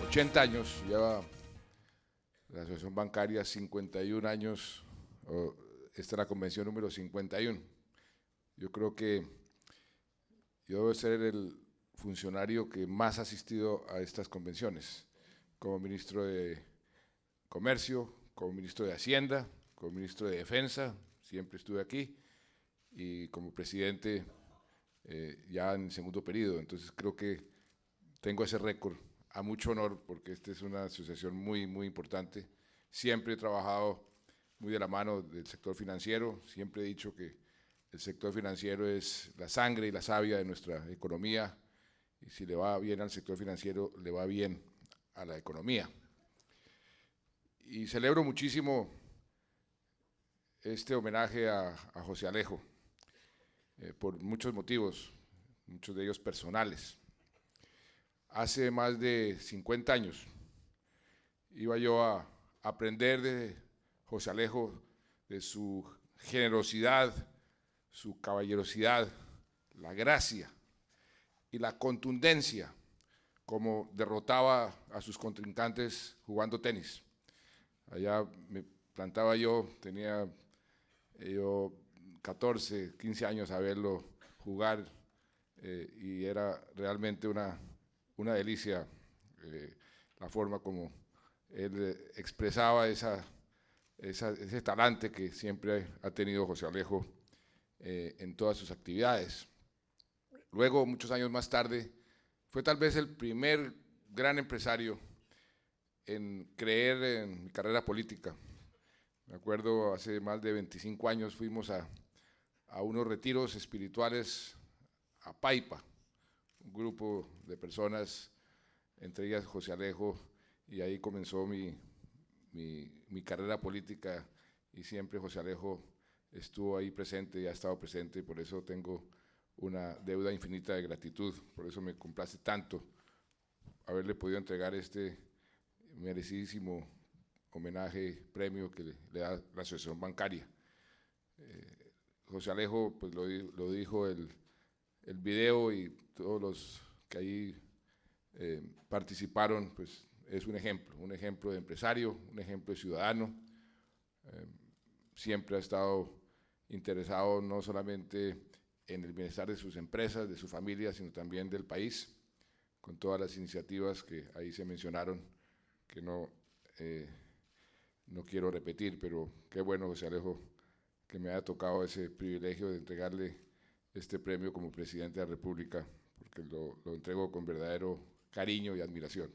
80 años, lleva la Asociación Bancaria 51 años, esta es la convención número 51. Yo creo que yo debo ser el funcionario que más ha asistido a estas convenciones, como ministro de Comercio, como ministro de Hacienda, como ministro de Defensa, siempre estuve aquí, y como presidente ya en el segundo periodo. Entonces creo que tengo ese récord a mucho honor, porque esta es una asociación muy, muy importante. Siempre he trabajado muy de la mano del sector financiero, siempre he dicho que el sector financiero es la sangre y la savia de nuestra economía, y si le va bien al sector financiero, le va bien a la economía. Y celebro muchísimo este homenaje a José Alejo, por muchos motivos, muchos de ellos personales. Hace más de 50 años iba yo a aprender de José Alejo, de su generosidad, su caballerosidad, la gracia y la contundencia, como derrotaba a sus contrincantes jugando tenis. Allá me plantaba yo, tenía yo 14, 15 años a verlo jugar, y era realmente una delicia la forma como él expresaba ese talante que siempre ha tenido José Alejo en todas sus actividades. Luego, muchos años más tarde, fue tal vez el primer gran empresario en creer en mi carrera política. Me acuerdo, hace más de 25 años fuimos a unos retiros espirituales a Paipa, un grupo de personas, entre ellas José Alejo, y ahí comenzó mi carrera política, y siempre José Alejo estuvo ahí presente y ha estado presente, y por eso tengo una deuda infinita de gratitud. Por eso me complace tanto haberle podido entregar este merecidísimo homenaje, premio que le da la Asociación Bancaria. José Alejo, pues lo dijo el video, y todos los que ahí participaron, pues es un ejemplo de empresario, un ejemplo de ciudadano. Siempre ha estado interesado no solamente en el bienestar de sus empresas, de su familia, sino también del país, con todas las iniciativas que ahí se mencionaron, que no quiero repetir, pero qué bueno, José Alejo, que me haya tocado ese privilegio de entregarle este premio como presidente de la República, porque lo entrego con verdadero cariño y admiración.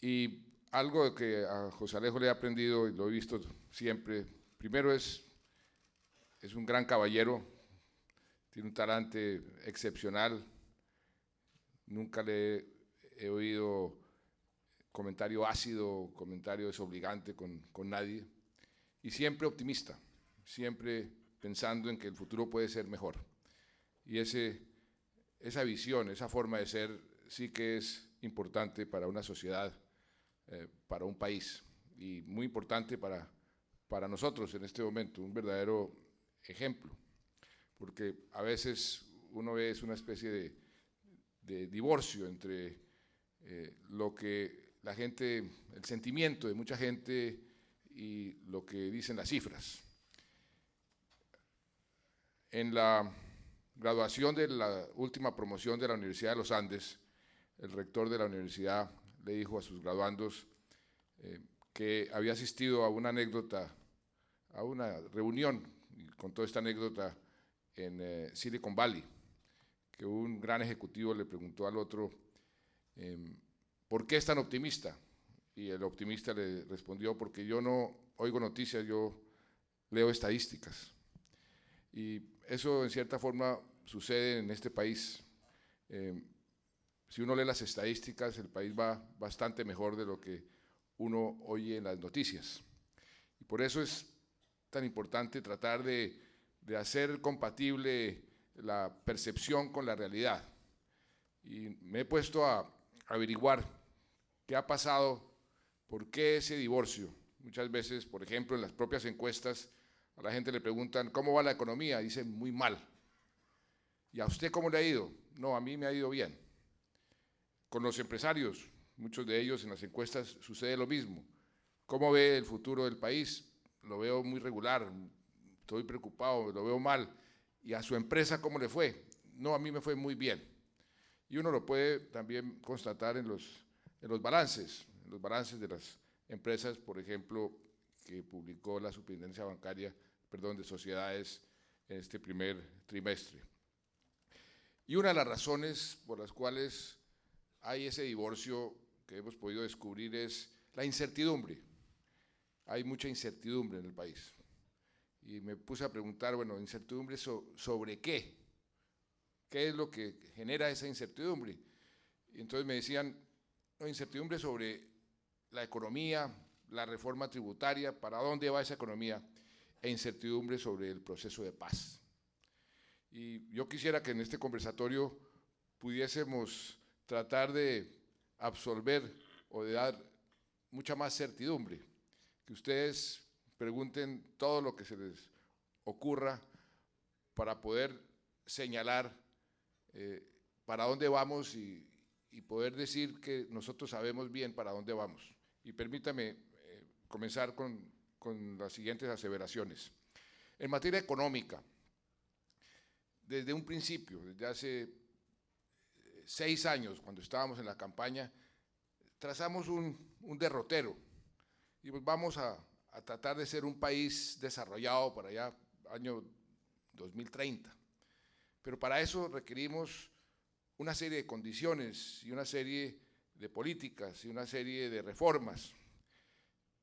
Y algo que a José Alejo le he aprendido y lo he visto siempre, primero es un gran caballero, tiene un talante excepcional, nunca le he oído comentario ácido, comentario desobligante con nadie, y siempre optimista, siempre pensando en que el futuro puede ser mejor. Y esa visión, esa forma de ser, sí que es importante para una sociedad, para un país, y muy importante para nosotros en este momento, un verdadero ejemplo, porque a veces uno ve una especie de divorcio entre lo que la gente, el sentimiento de mucha gente y lo que dicen las cifras. En la graduación de la última promoción de la Universidad de los Andes, el rector de la universidad le dijo a sus graduandos que había asistido a una anécdota, a una reunión, y contó esta anécdota en Silicon Valley, que un gran ejecutivo le preguntó al otro, ¿por qué es tan optimista? Y el optimista le respondió, porque yo no oigo noticias, yo leo estadísticas. Y eso en cierta forma sucede en este país. Si uno lee las estadísticas, el país va bastante mejor de lo que uno oye en las noticias. Y por eso es tan importante tratar de hacer compatible la percepción con la realidad. Y me he puesto a averiguar qué ha pasado, por qué ese divorcio. Muchas veces, por ejemplo, en las propias encuestas, a la gente le preguntan, ¿cómo va la economía? Dicen, muy mal. ¿Y a usted cómo le ha ido? No, a mí me ha ido bien. Con los empresarios, muchos de ellos en las encuestas sucede lo mismo. ¿Cómo ve el futuro del país? Lo veo muy regular, estoy preocupado, lo veo mal. ¿Y a su empresa cómo le fue? No, a mí me fue muy bien. Y uno lo puede también constatar en los balances de las empresas, por ejemplo, que publicó la Superintendencia Bancaria, perdón, de Sociedades en este primer trimestre. Y una de las razones por las cuales hay ese divorcio que hemos podido descubrir es la incertidumbre. Hay mucha incertidumbre en el país. Y me puse a preguntar, bueno, ¿incertidumbre sobre qué? ¿Qué es lo que genera esa incertidumbre? Y entonces me decían, no, incertidumbre sobre la economía, la reforma tributaria, para dónde va esa economía, e incertidumbre sobre el proceso de paz. Y yo quisiera que en este conversatorio pudiésemos tratar de absolver o de dar mucha más certidumbre, que ustedes pregunten todo lo que se les ocurra para poder señalar para dónde vamos y poder decir que nosotros sabemos bien para dónde vamos. Y permítame comenzar con las siguientes aseveraciones. En materia económica, desde un principio, desde hace 6 años, cuando estábamos en la campaña, trazamos un derrotero y pues vamos a tratar de ser un país desarrollado para allá, año 2030. Pero para eso requerimos una serie de condiciones y una serie de políticas y una serie de reformas.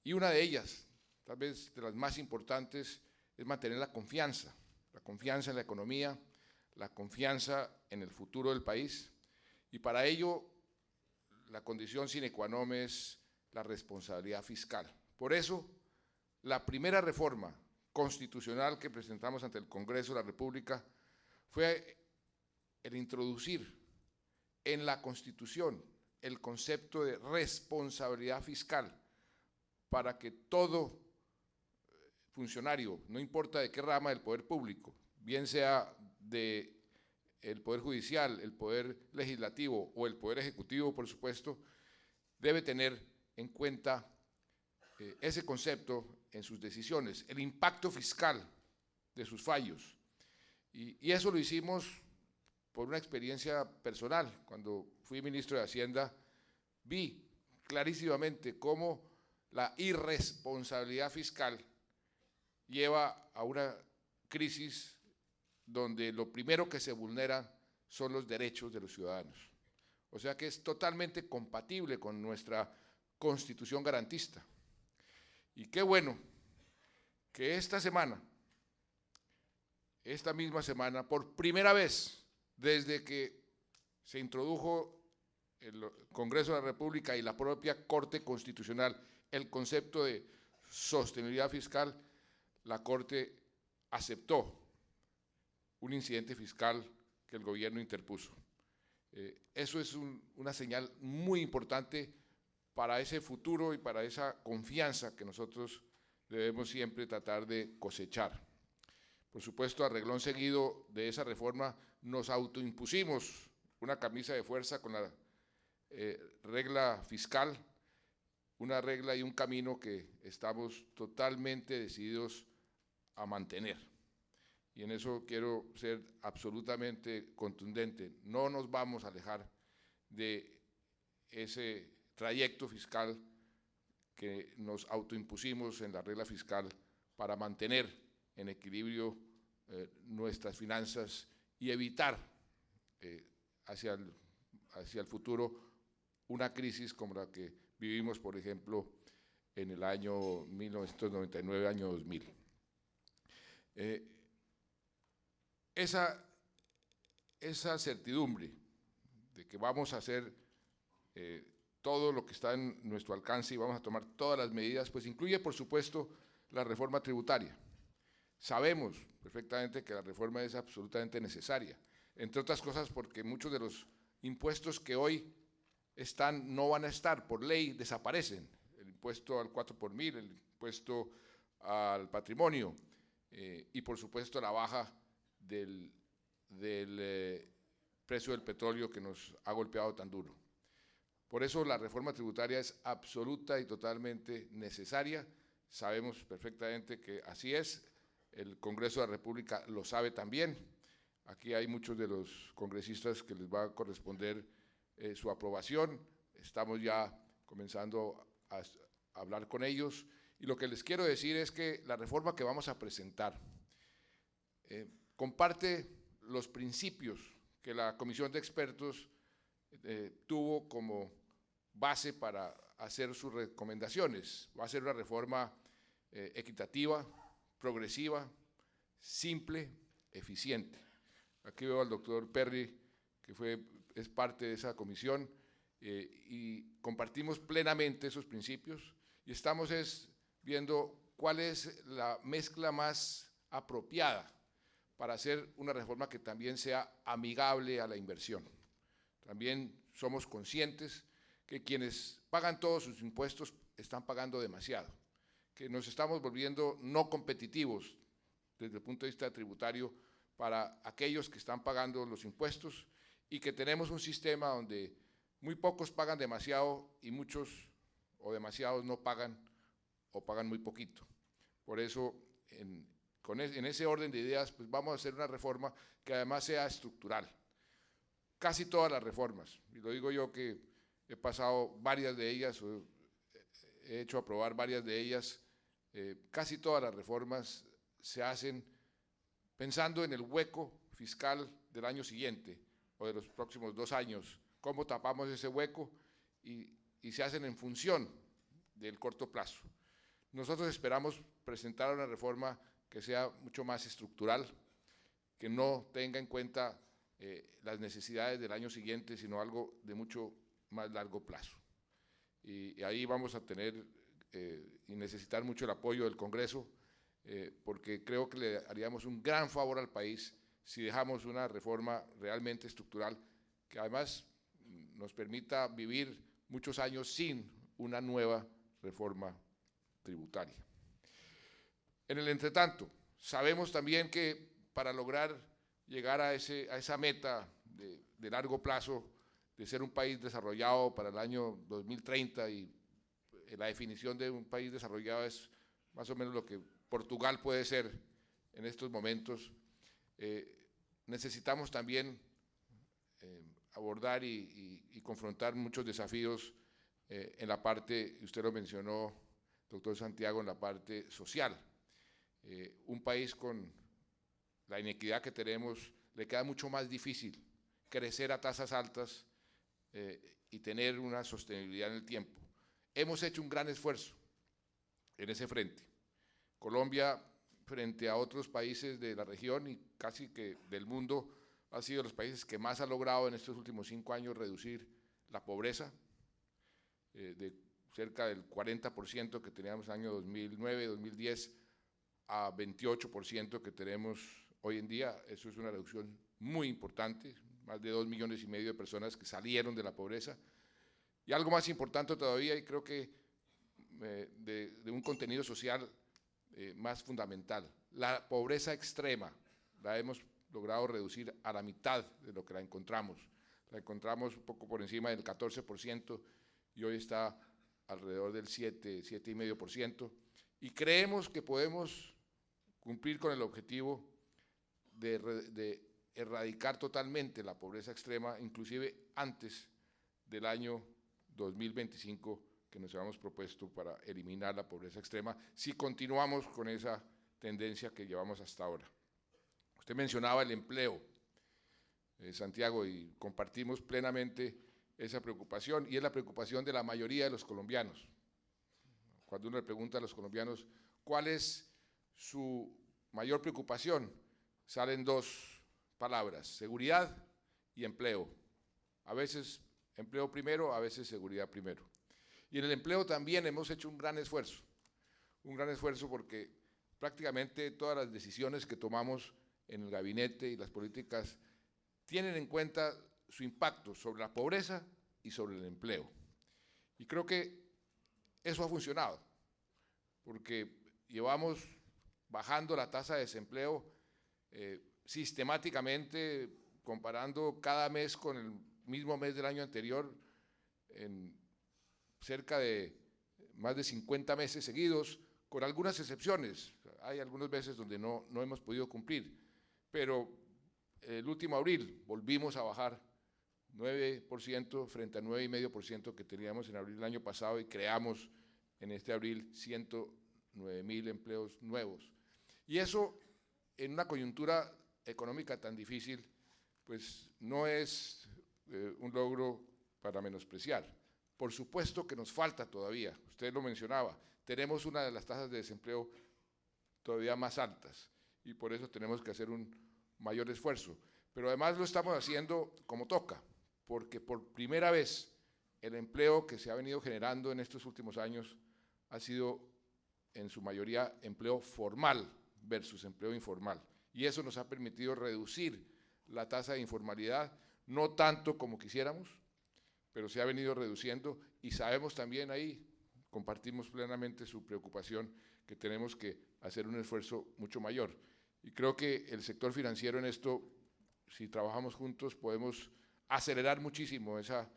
Y una de ellas, tal vez de las más importantes, es mantener la confianza en la economía, la confianza en el futuro del país. Y para ello, la condición sine qua non es la responsabilidad fiscal. Por eso, la primera reforma constitucional que presentamos ante el Congreso de la República fue el introducir en la Constitución el concepto de responsabilidad fiscal para que todo funcionario, no importa de qué rama del poder público, bien sea del Poder Judicial, el Poder Legislativo o el Poder Ejecutivo, por supuesto, debe tener en cuenta ese concepto en sus decisiones, el impacto fiscal de sus fallos. Y eso lo hicimos por una experiencia personal. Cuando fui ministro de Hacienda, vi clarísimamente cómo la irresponsabilidad fiscal lleva a una crisis donde lo primero que se vulnera son los derechos de los ciudadanos. O sea que es totalmente compatible con nuestra Constitución garantista. Y qué bueno que esta misma semana, por primera vez desde que se introdujo el Congreso de la República y la propia Corte Constitucional el concepto de sostenibilidad fiscal, la Corte aceptó un incidente fiscal que el gobierno interpuso. Eso es una señal muy importante para ese futuro y para esa confianza que nosotros debemos siempre tratar de cosechar. Por supuesto, a reglón seguido de esa reforma, nos autoimpusimos una camisa de fuerza con la regla fiscal, una regla y un camino que estamos totalmente decididos a mantener. Y en eso quiero ser absolutamente contundente. No nos vamos a alejar de ese trayecto fiscal que nos autoimpusimos en la regla fiscal para mantener en equilibrio nuestras finanzas y evitar hacia el futuro una crisis como la que vivimos, por ejemplo, en el año 1999, año 2000. Esa certidumbre de que vamos a hacer todo lo que está en nuestro alcance y vamos a tomar todas las medidas, pues incluye, por supuesto, la reforma tributaria. Sabemos perfectamente que la reforma es absolutamente necesaria, entre otras cosas porque muchos de los impuestos que hoy están no van a estar, por ley desaparecen. El impuesto al 4 por mil, el impuesto al patrimonio y, por supuesto, la baja del precio del petróleo que nos ha golpeado tan duro. Por eso la reforma tributaria es absoluta y totalmente necesaria. Sabemos perfectamente que así es, el Congreso de la República lo sabe también. Aquí hay muchos de los congresistas que les va a corresponder su aprobación. Estamos ya comenzando a hablar con ellos. Y lo que les quiero decir es que la reforma que vamos a presentar comparte los principios que la Comisión de Expertos tuvo como base para hacer sus recomendaciones. Va a ser una reforma equitativa, progresiva, simple, eficiente. Aquí veo al doctor Perry, que es parte de esa comisión, y compartimos plenamente esos principios y estamos viendo cuál es la mezcla más apropiada para hacer una reforma que también sea amigable a la inversión. También somos conscientes que quienes pagan todos sus impuestos están pagando demasiado, que nos estamos volviendo no competitivos desde el punto de vista tributario para aquellos que están pagando los impuestos y que tenemos un sistema donde muy pocos pagan demasiado y muchos o demasiados no pagan o pagan muy poquito. Por eso, en ese orden de ideas, pues vamos a hacer una reforma que además sea estructural. Casi todas las reformas, y lo digo yo que he pasado varias de ellas, he hecho aprobar varias de ellas, casi todas las reformas se hacen pensando en el hueco fiscal del año siguiente o de los próximos 2 años, cómo tapamos ese hueco y se hacen en función del corto plazo. Nosotros esperamos presentar una reforma que sea mucho más estructural, que no tenga en cuenta las necesidades del año siguiente, sino algo de mucho más largo plazo. Y ahí vamos a tener y necesitar mucho el apoyo del Congreso, porque creo que le haríamos un gran favor al país si dejamos una reforma realmente estructural que además nos permita vivir muchos años sin una nueva reforma tributaria. En el entretanto, sabemos también que para lograr llegar a esa meta de largo plazo, de ser un país desarrollado para el año 2030, y la definición de un país desarrollado es más o menos lo que Portugal puede ser en estos momentos, necesitamos también abordar y confrontar muchos desafíos en la parte, usted lo mencionó, doctor Santiago, en la parte social. Un país con la inequidad que tenemos, le queda mucho más difícil crecer a tasas altas y tener una sostenibilidad en el tiempo. Hemos hecho un gran esfuerzo en ese frente. Colombia, frente a otros países de la región y casi que del mundo, ha sido de los países que más ha logrado en estos últimos 5 años reducir la pobreza, de cerca del 40% que teníamos en el año 2009, 2010, a 28% que tenemos hoy en día. Eso es una reducción muy importante, más de 2,5 millones de personas que salieron de la pobreza. Y algo más importante todavía, y creo que de un contenido social más fundamental, la pobreza extrema la hemos logrado reducir a la mitad de lo que la encontramos. La encontramos un poco por encima del 14% y hoy está alrededor del 7,5%. Y creemos que podemos cumplir con el objetivo de erradicar totalmente la pobreza extrema, inclusive antes del año 2025, que nos habíamos propuesto para eliminar la pobreza extrema, si continuamos con esa tendencia que llevamos hasta ahora. Usted mencionaba el empleo, Santiago, y compartimos plenamente esa preocupación, y es la preocupación de la mayoría de los colombianos. Cuando uno le pregunta a los colombianos cuál es su mayor preocupación, salen 2 palabras: seguridad y empleo. A veces empleo primero, a veces seguridad primero. Y en el empleo también hemos hecho un gran esfuerzo porque prácticamente todas las decisiones que tomamos en el gabinete y las políticas tienen en cuenta su impacto sobre la pobreza y sobre el empleo. Y creo que eso ha funcionado, porque llevamos bajando la tasa de desempleo sistemáticamente, comparando cada mes con el mismo mes del año anterior, en cerca de más de 50 meses seguidos, con algunas excepciones. Hay algunos meses donde no hemos podido cumplir, pero el último abril volvimos a bajar 9% frente al 9,5% que teníamos en abril del año pasado y creamos en este abril 109,000 empleos nuevos. Y eso, en una coyuntura económica tan difícil, pues no es un logro para menospreciar. Por supuesto que nos falta todavía, usted lo mencionaba, tenemos una de las tasas de desempleo todavía más altas y por eso tenemos que hacer un mayor esfuerzo. Pero además lo estamos haciendo como toca, porque por primera vez el empleo que se ha venido generando en estos últimos años ha sido en su mayoría empleo formal versus empleo informal. Y eso nos ha permitido reducir la tasa de informalidad, no tanto como quisiéramos, pero se ha venido reduciendo y sabemos también ahí, compartimos plenamente su preocupación, que tenemos que hacer un esfuerzo mucho mayor. Y creo que el sector financiero en esto, si trabajamos juntos, podemos acelerar muchísimo esa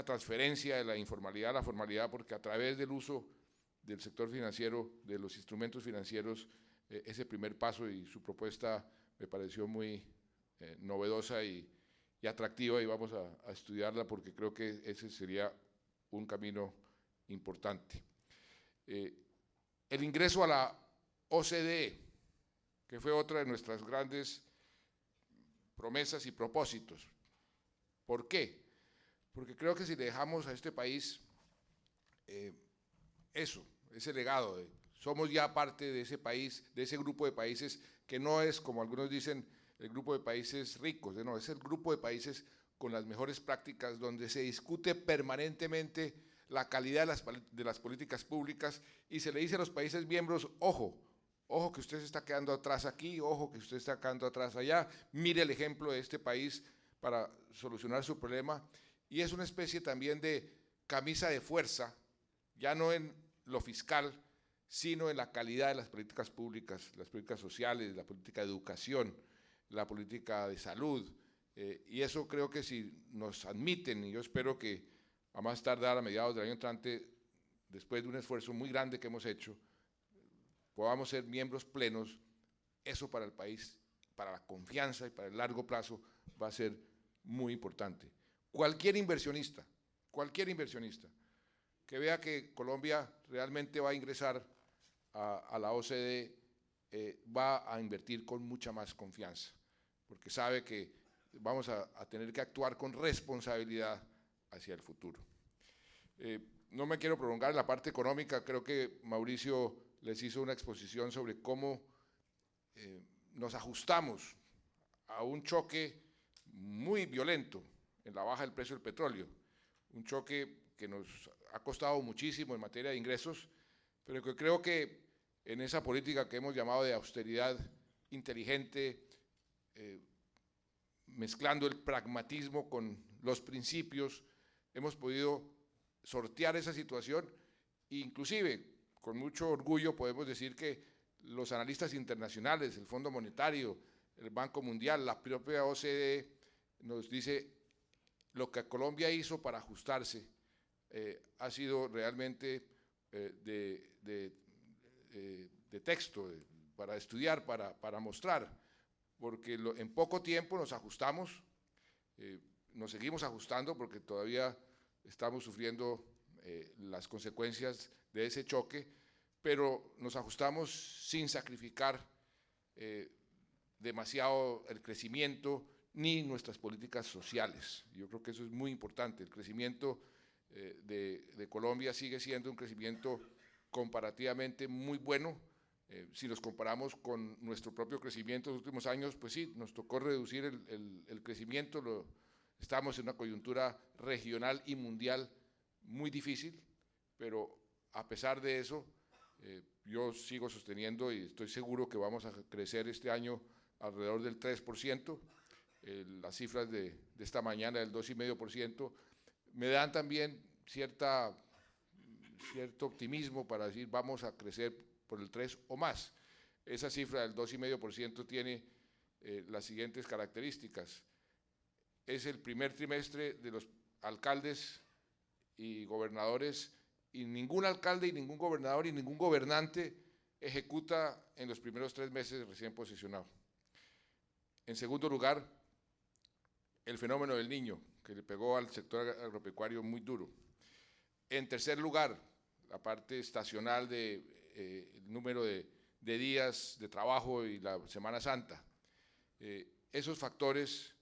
transferencia de la informalidad a la formalidad, porque a través del uso del sector financiero, de los instrumentos financieros, ese primer paso y su propuesta me pareció muy novedosa y atractiva y vamos a estudiarla porque creo que ese sería un camino importante. El ingreso a la OCDE, que fue otra de nuestras grandes promesas y propósitos. ¿Por qué? Porque creo que si le dejamos a este país ese legado, somos ya parte de ese país, de ese grupo de países que no es, como algunos dicen, el grupo de países ricos, no, es el grupo de países con las mejores prácticas, donde se discute permanentemente la calidad de las políticas públicas y se le dice a los países miembros, ojo que usted se está quedando atrás aquí, ojo que usted está quedando atrás allá, mire el ejemplo de este país para solucionar su problema. Y es una especie también de camisa de fuerza, ya no en lo fiscal, sino en la calidad de las políticas públicas, las políticas sociales, la política de educación, la política de salud, y eso creo que si nos admiten, y yo espero que a más tardar a mediados del año entrante, después de un esfuerzo muy grande que hemos hecho, podamos ser miembros plenos, eso para el país, para la confianza y para el largo plazo va a ser muy importante. Cualquier inversionista que vea que Colombia realmente va a ingresar a la OCDE, va a invertir con mucha más confianza, porque sabe que vamos a tener que actuar con responsabilidad hacia el futuro. No me quiero prolongar en la parte económica, creo que Mauricio les hizo una exposición sobre cómo nos ajustamos a un choque muy violento en la baja del precio del petróleo, un choque que nos ha costado muchísimo en materia de ingresos, pero que creo que en esa política que hemos llamado de austeridad inteligente, mezclando el pragmatismo con los principios, hemos podido sortear esa situación e inclusive con mucho orgullo podemos decir que los analistas internacionales, el Fondo Monetario, el Banco Mundial, la propia OCDE nos dice lo que Colombia hizo para ajustarse ha sido realmente de texto, para estudiar, para mostrar, porque en poco tiempo nos ajustamos, nos seguimos ajustando porque todavía estamos sufriendo las consecuencias de ese choque, pero nos ajustamos sin sacrificar demasiado el crecimiento ni nuestras políticas sociales. Yo creo que eso es muy importante. El crecimiento de Colombia sigue siendo un crecimiento comparativamente muy bueno. Si nos comparamos con nuestro propio crecimiento en los últimos años, pues sí, nos tocó reducir el crecimiento, estamos en una coyuntura regional y mundial muy difícil, pero a pesar de eso, yo sigo sosteniendo y estoy seguro que vamos a crecer este año alrededor del 3%, las cifras de esta mañana del 2,5%, me dan también cierto optimismo para decir vamos a crecer por el 3 o más. Esa cifra del 2,5% tiene las siguientes características. Es el primer trimestre de los alcaldes y gobernadores, y ningún alcalde y ningún gobernador y ningún gobernante ejecuta en los primeros 3 meses recién posesionado. En segundo lugar, el fenómeno del Niño, que le pegó al sector agropecuario muy duro. En tercer lugar, la parte estacional de el número de días de trabajo y la Semana Santa. Esos factores,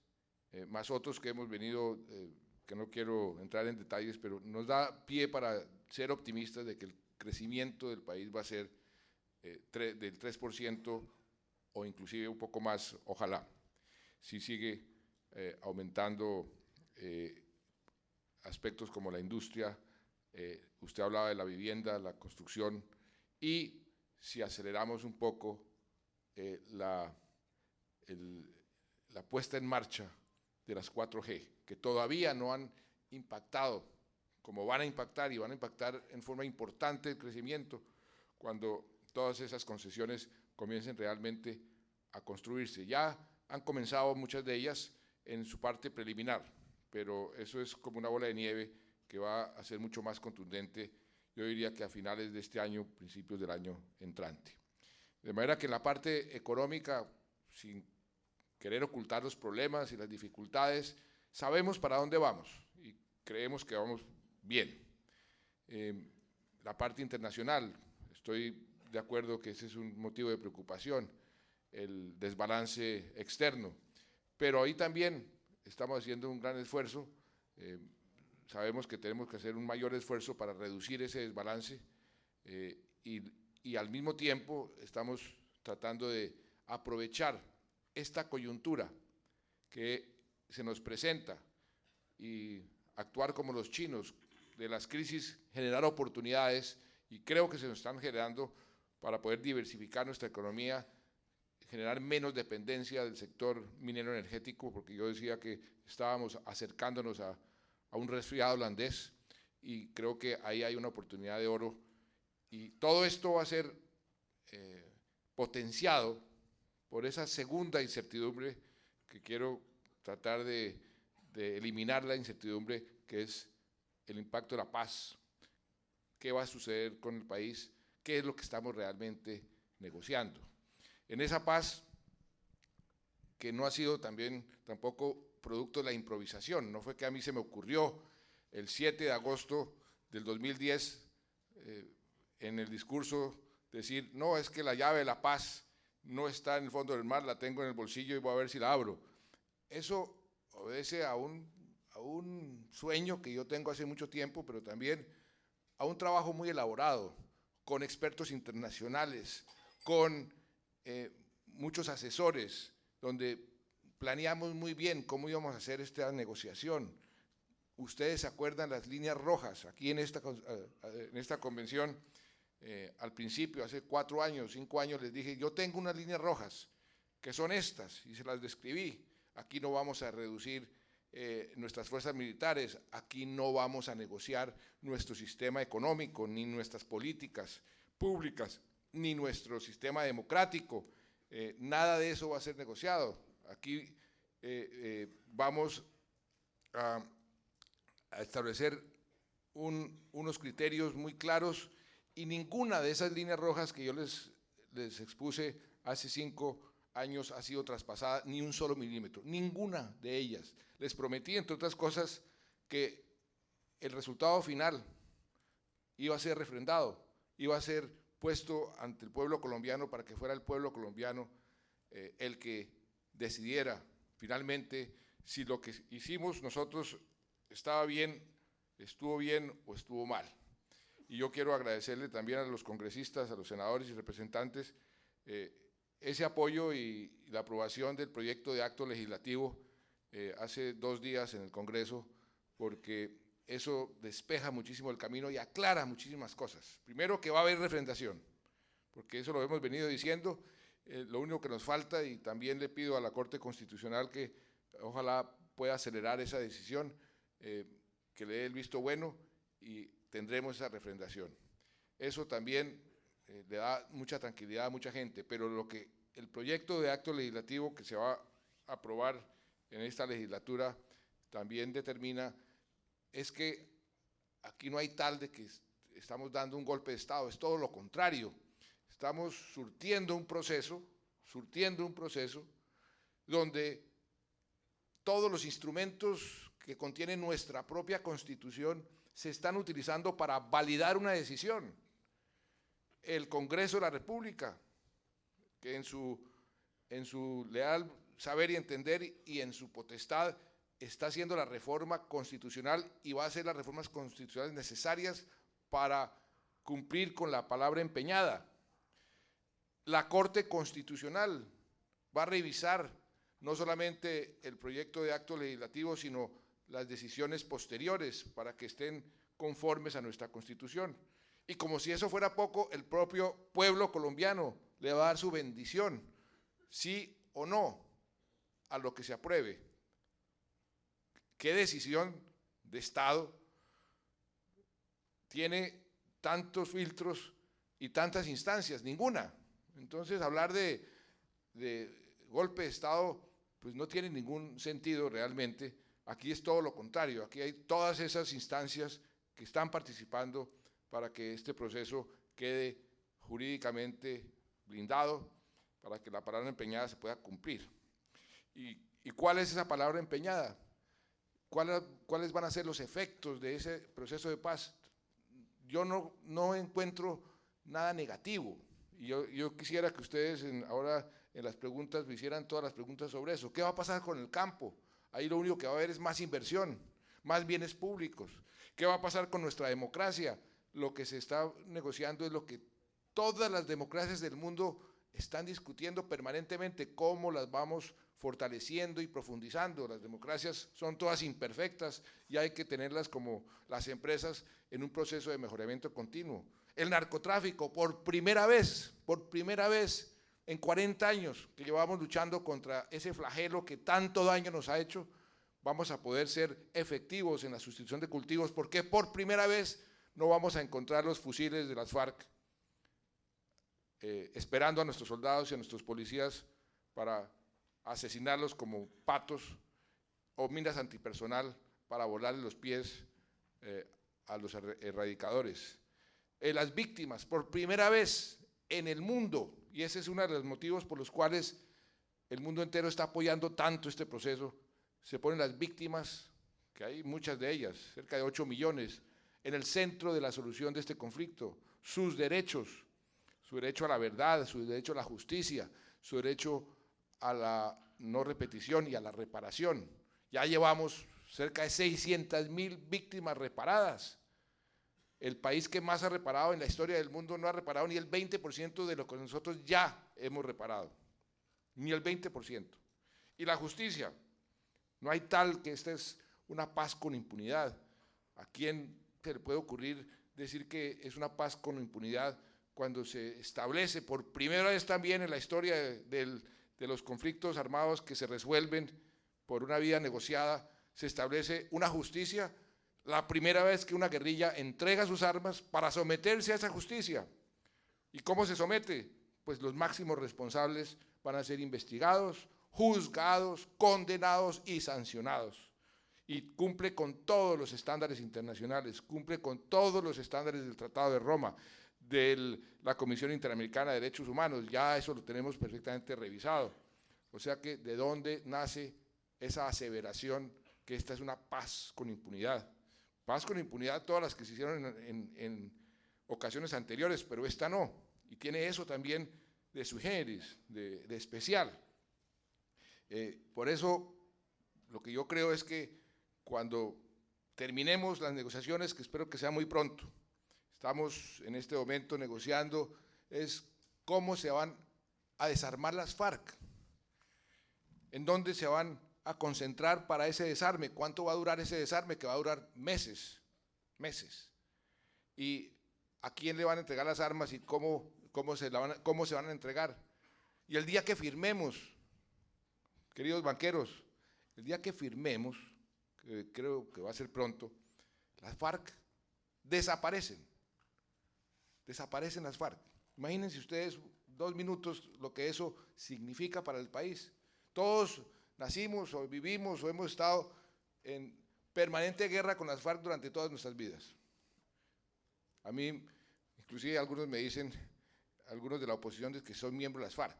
más otros que hemos venido, que no quiero entrar en detalles, pero nos da pie para ser optimistas de que el crecimiento del país va a ser del 3% o inclusive un poco más, ojalá, si sigue aumentando aspectos como la industria, usted hablaba de la vivienda, la construcción, y si aceleramos un poco la puesta en marcha de las 4G, que todavía no han impactado como van a impactar, y van a impactar en forma importante el crecimiento cuando todas esas concesiones comiencen realmente a construirse. Ya han comenzado muchas de ellas en su parte preliminar, pero eso es como una bola de nieve que va a ser mucho más contundente, yo diría que a finales de este año, principios del año entrante. De manera que en la parte económica, sin querer ocultar los problemas y las dificultades, sabemos para dónde vamos y creemos que vamos bien. La parte internacional, estoy de acuerdo que ese es un motivo de preocupación, el desbalance externo, pero ahí también estamos haciendo un gran esfuerzo. Sabemos que tenemos que hacer un mayor esfuerzo para reducir ese desbalance y al mismo tiempo estamos tratando de aprovechar esta coyuntura que se nos presenta y actuar como los chinos, de las crisis generar oportunidades, y creo que se nos están generando para poder diversificar nuestra economía, generar menos dependencia del sector minero energético, porque yo decía que estábamos acercándonos a un resfriado holandés, y creo que ahí hay una oportunidad de oro, y todo esto va a ser potenciado por esa segunda incertidumbre que quiero tratar de eliminar, la incertidumbre que es el impacto de la paz. ¿Qué va a suceder con el país? ¿Qué es lo que estamos realmente negociando? En esa paz, que no ha sido tampoco producto de la improvisación, no fue que a mí se me ocurrió el 7 de agosto del 2010 en el discurso decir, no, es que la llave de la paz no está en el fondo del mar, la tengo en el bolsillo y voy a ver si la abro. Eso obedece a un sueño que yo tengo hace mucho tiempo, pero también a un trabajo muy elaborado, con expertos internacionales, con muchos asesores, donde planeamos muy bien cómo íbamos a hacer esta negociación. Ustedes se acuerdan las líneas rojas, aquí en esta convención, al principio, hace 4 años, 5 años, les dije, yo tengo unas líneas rojas, que son estas, y se las describí. Aquí no vamos a reducir nuestras fuerzas militares, aquí no vamos a negociar nuestro sistema económico, ni nuestras políticas públicas, ni nuestro sistema democrático, nada de eso va a ser negociado. Aquí vamos a establecer unos criterios muy claros, y ninguna de esas líneas rojas que yo les expuse hace 5 años ha sido traspasada ni un solo milímetro, ninguna de ellas. Les prometí, entre otras cosas, que el resultado final iba a ser refrendado, iba a ser puesto ante el pueblo colombiano para que fuera el pueblo colombiano el que decidiera finalmente si lo que hicimos nosotros estaba bien, estuvo bien o estuvo mal. Y yo quiero agradecerle también a los congresistas, a los senadores y representantes, ese apoyo y la aprobación del proyecto de acto legislativo hace 2 días en el Congreso, porque eso despeja muchísimo el camino y aclara muchísimas cosas. Primero, que va a haber refrendación, porque eso lo hemos venido diciendo, lo único que nos falta, y también le pido a la Corte Constitucional que ojalá pueda acelerar esa decisión, que le dé el visto bueno y tendremos esa refrendación. Eso también le da mucha tranquilidad a mucha gente, pero lo que el proyecto de acto legislativo que se va a aprobar en esta legislatura también determina es que aquí no hay tal de que estamos dando un golpe de Estado, es todo lo contrario. Estamos surtiendo un proceso donde todos los instrumentos que contiene nuestra propia Constitución se están utilizando para validar una decisión. El Congreso de la República, que en su leal saber y entender y en su potestad está haciendo la reforma constitucional y va a hacer las reformas constitucionales necesarias para cumplir con la palabra empeñada. La Corte Constitucional va a revisar no solamente el proyecto de acto legislativo, sino las decisiones posteriores para que estén conformes a nuestra Constitución. Y como si eso fuera poco, el propio pueblo colombiano le va a dar su bendición, sí o no, a lo que se apruebe. ¿Qué decisión de Estado tiene tantos filtros y tantas instancias? Ninguna. Entonces, hablar de golpe de Estado, pues no tiene ningún sentido realmente. Aquí es todo lo contrario, aquí hay todas esas instancias que están participando para que este proceso quede jurídicamente blindado, para que la palabra empeñada se pueda cumplir. ¿Y cuál es esa palabra empeñada? ¿Cuáles van a ser los efectos de ese proceso de paz? Yo no encuentro nada negativo. Y yo quisiera que ustedes ahora en las preguntas me hicieran todas las preguntas sobre eso. ¿Qué va a pasar con el campo? Ahí lo único que va a haber es más inversión, más bienes públicos. ¿Qué va a pasar con nuestra democracia? Lo que se está negociando es lo que todas las democracias del mundo están discutiendo permanentemente, cómo las vamos fortaleciendo y profundizando. Las democracias son todas imperfectas y hay que tenerlas como las empresas en un proceso de mejoramiento continuo. El narcotráfico, por primera vez en 40 años que llevamos luchando contra ese flagelo que tanto daño nos ha hecho, vamos a poder ser efectivos en la sustitución de cultivos, porque por primera vez no vamos a encontrar los fusiles de las FARC esperando a nuestros soldados y a nuestros policías para asesinarlos como patos, o minas antipersonal para volarle los pies a los erradicadores. Las víctimas, por primera vez en el mundo, y ese es uno de los motivos por los cuales el mundo entero está apoyando tanto este proceso, se ponen las víctimas, que hay muchas de ellas, cerca de 8 millones, en el centro de la solución de este conflicto. Sus derechos, su derecho a la verdad, su derecho a la justicia, su derecho a la no repetición y a la reparación. Ya llevamos cerca de 600.000 víctimas reparadas. El país que más ha reparado en la historia del mundo no ha reparado ni el 20% de lo que nosotros ya hemos reparado, ni el 20%. Y la justicia, no hay tal que esta es una paz con impunidad. ¿A quién se le puede ocurrir decir que es una paz con impunidad cuando se establece por primera vez también en la historia de los conflictos armados que se resuelven por una vía negociada, se establece una justicia? La primera vez que una guerrilla entrega sus armas para someterse a esa justicia. ¿Y cómo se somete? Pues los máximos responsables van a ser investigados, juzgados, condenados y sancionados. Y cumple con todos los estándares internacionales, cumple con todos los estándares del Tratado de Roma, de la Comisión Interamericana de Derechos Humanos. Ya eso lo tenemos perfectamente revisado. O sea que, ¿de dónde nace esa aseveración que esta es una paz con impunidad? Paz con impunidad todas las que se hicieron en ocasiones anteriores, pero esta no, y tiene eso también de sui generis, de especial. Por eso, lo que yo creo es que cuando terminemos las negociaciones, que espero que sea muy pronto, estamos en este momento negociando, es cómo se van a desarmar las FARC, en dónde se van a concentrar para ese desarme, cuánto va a durar ese desarme, que va a durar meses, y a quién le van a entregar las armas y cómo se van a entregar. Y el día que firmemos, queridos banqueros, el día que firmemos, que creo que va a ser pronto, las FARC desaparecen las FARC. Imagínense ustedes 2 minutos lo que eso significa para el país. Todos nacimos o vivimos o hemos estado en permanente guerra con las FARC durante todas nuestras vidas. A mí, inclusive algunos me dicen, algunos de la oposición, de que soy miembro de las FARC.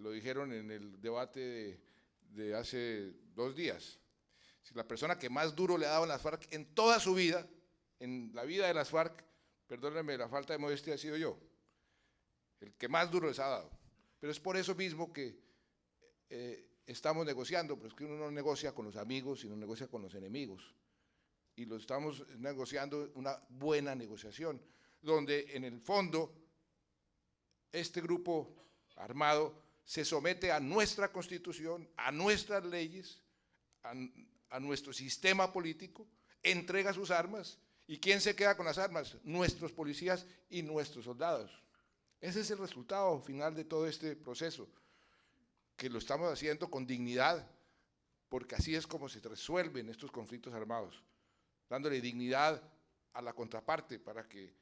Lo dijeron en el debate de hace 2 días. Si la persona que más duro le ha dado en las FARC en toda su vida, en la vida de las FARC, perdónenme la falta de modestia, ha sido yo. El que más duro les ha dado. Pero es por eso mismo que estamos negociando, pero es que uno no negocia con los amigos, sino negocia con los enemigos. Y lo estamos negociando, una buena negociación, donde en el fondo este grupo armado se somete a nuestra Constitución, a nuestras leyes, a nuestro sistema político, entrega sus armas. ¿Y quién se queda con las armas? Nuestros policías y nuestros soldados. Ese es el resultado final de todo este proceso, que lo estamos haciendo con dignidad, porque así es como se resuelven estos conflictos armados, dándole dignidad a la contraparte para que